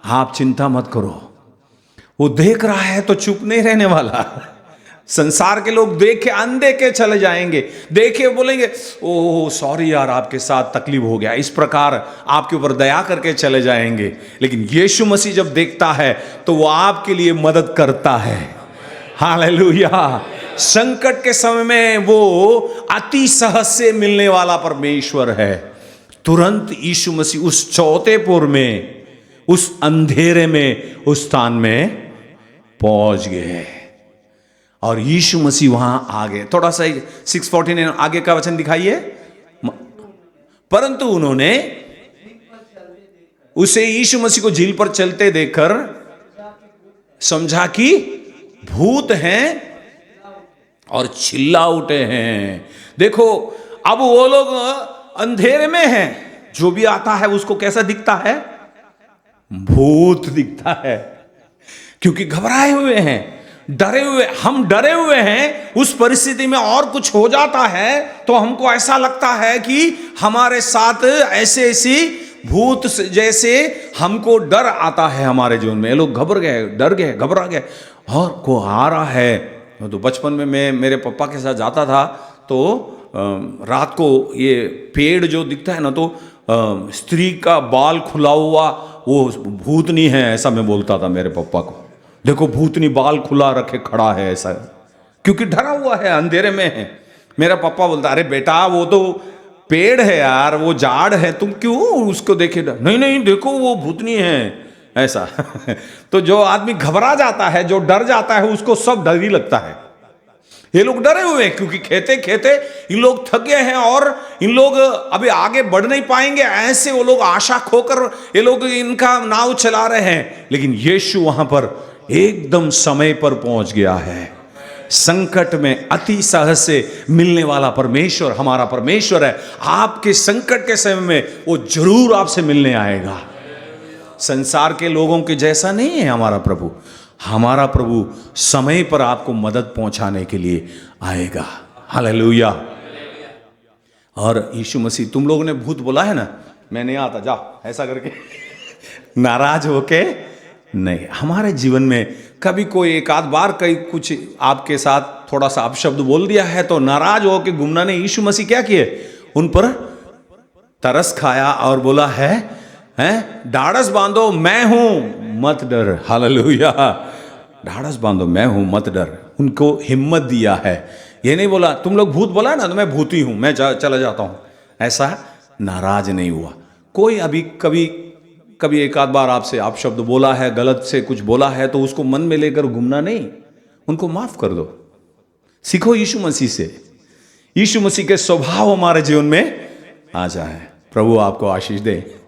आप चिंता मत करो, वो देख रहा है तो चुप नहीं रहने वाला। संसार के लोग देख के अंधे के चले जाएंगे, देखे बोलेंगे ओह सॉरी यार आपके साथ तकलीफ हो गया, इस प्रकार आपके ऊपर दया करके चले जाएंगे। लेकिन यीशु मसीह जब देखता है तो वो आपके लिए मदद करता है। हालेलुया। संकट के समय में वो अति सहज से मिलने वाला परमेश्वर है। तुरंत यीशु मसीह उस चौथे पुर में, उस अंधेरे में, उस स्थान में पहुंच गए और यीशु मसीह वहां आ गए। थोड़ा सा 6:49 आगे का वचन दिखाइए। परंतु उन्होंने उसे यीशु मसीह को झील पर चलते देखकर समझा कि भूत हैं और चिल्ला उठे हैं। देखो अब वो लोग अंधेरे में हैं, जो भी आता है उसको कैसा दिखता है? भूत दिखता है, क्योंकि घबराए हुए हैं, डरे हुए। हम डरे हुए हैं, उस परिस्थिति में और कुछ हो जाता है तो हमको ऐसा लगता है कि हमारे साथ ऐसे ऐसी भूत जैसे हमको डर आता है हमारे जीवन में। ये लोग घबर गए, डर गए, घबरा गए और को आ रहा है। तो बचपन में मैं मेरे पापा के साथ जाता था तो रात को ये पेड़ जो दिखता है ना, तो स्त्री का बाल खुला हुआ वो भूतनी है, ऐसा मैं बोलता था मेरे पापा को। देखो भूतनी बाल खुला रखे खड़ा है, ऐसा, क्योंकि डरा हुआ है, अंधेरे में है। मेरा पापा बोलता, अरे बेटा वो तो पेड़ है यार, वो झाड़ है, तुम क्यों उसको देखे? नहीं नहीं देखो वो भूतनी है, ऐसा। तो जो आदमी घबरा जाता है, जो डर जाता है, उसको सब डर ही लगता है। ये लोग डरे हुए हैं क्योंकि खेते खेते इन लोग थक गए हैं और इन लोग अभी आगे बढ़ नहीं पाएंगे, ऐसे वो लोग आशा खोकर ये लोग इनका नाव चला रहे हैं। लेकिन यीशु वहां पर एकदम समय पर पहुंच गया है। संकट में अति सहज से मिलने वाला परमेश्वर हमारा परमेश्वर है। आपके संकट के समय में वो जरूर आपसे मिलने आएगा। संसार के लोगों के जैसा नहीं है हमारा प्रभु। हमारा प्रभु समय पर आपको मदद पहुंचाने के लिए आएगा। हालेलुया। और यीशु मसीह, तुम लोगों ने भूत बोला है ना, मैं नहीं आता, जाओ, ऐसा करके नाराज होके नहीं। हमारे जीवन में कभी कोई एक आध बार कहीं कुछ आपके साथ थोड़ा सा अपशब्द बोल दिया है तो नाराज होके घूमना नहीं। यीशु मसीह क्या किए? उन पर तरस खाया और बोला है ढाढ़स बांधो, मैं हूं, मत डर। हालेलुया। ढाढ़स बांधो, मैं हूं, मत डर। उनको हिम्मत दिया है। ये नहीं बोला तुम लोग भूत बोला ना तो मैं भूती हूं, मैं चला जाता हूं, ऐसा नाराज नहीं हुआ। कोई अभी कभी एक आध बार आपसे आप शब्द बोला है, गलत से कुछ बोला है, तो उसको मन में लेकर घूमना नहीं, उनको माफ कर दो। सीखो यीशु मसीह से, यीशु मसीह के स्वभाव हमारे जीवन में आ जाए। प्रभु आपको आशीष दे।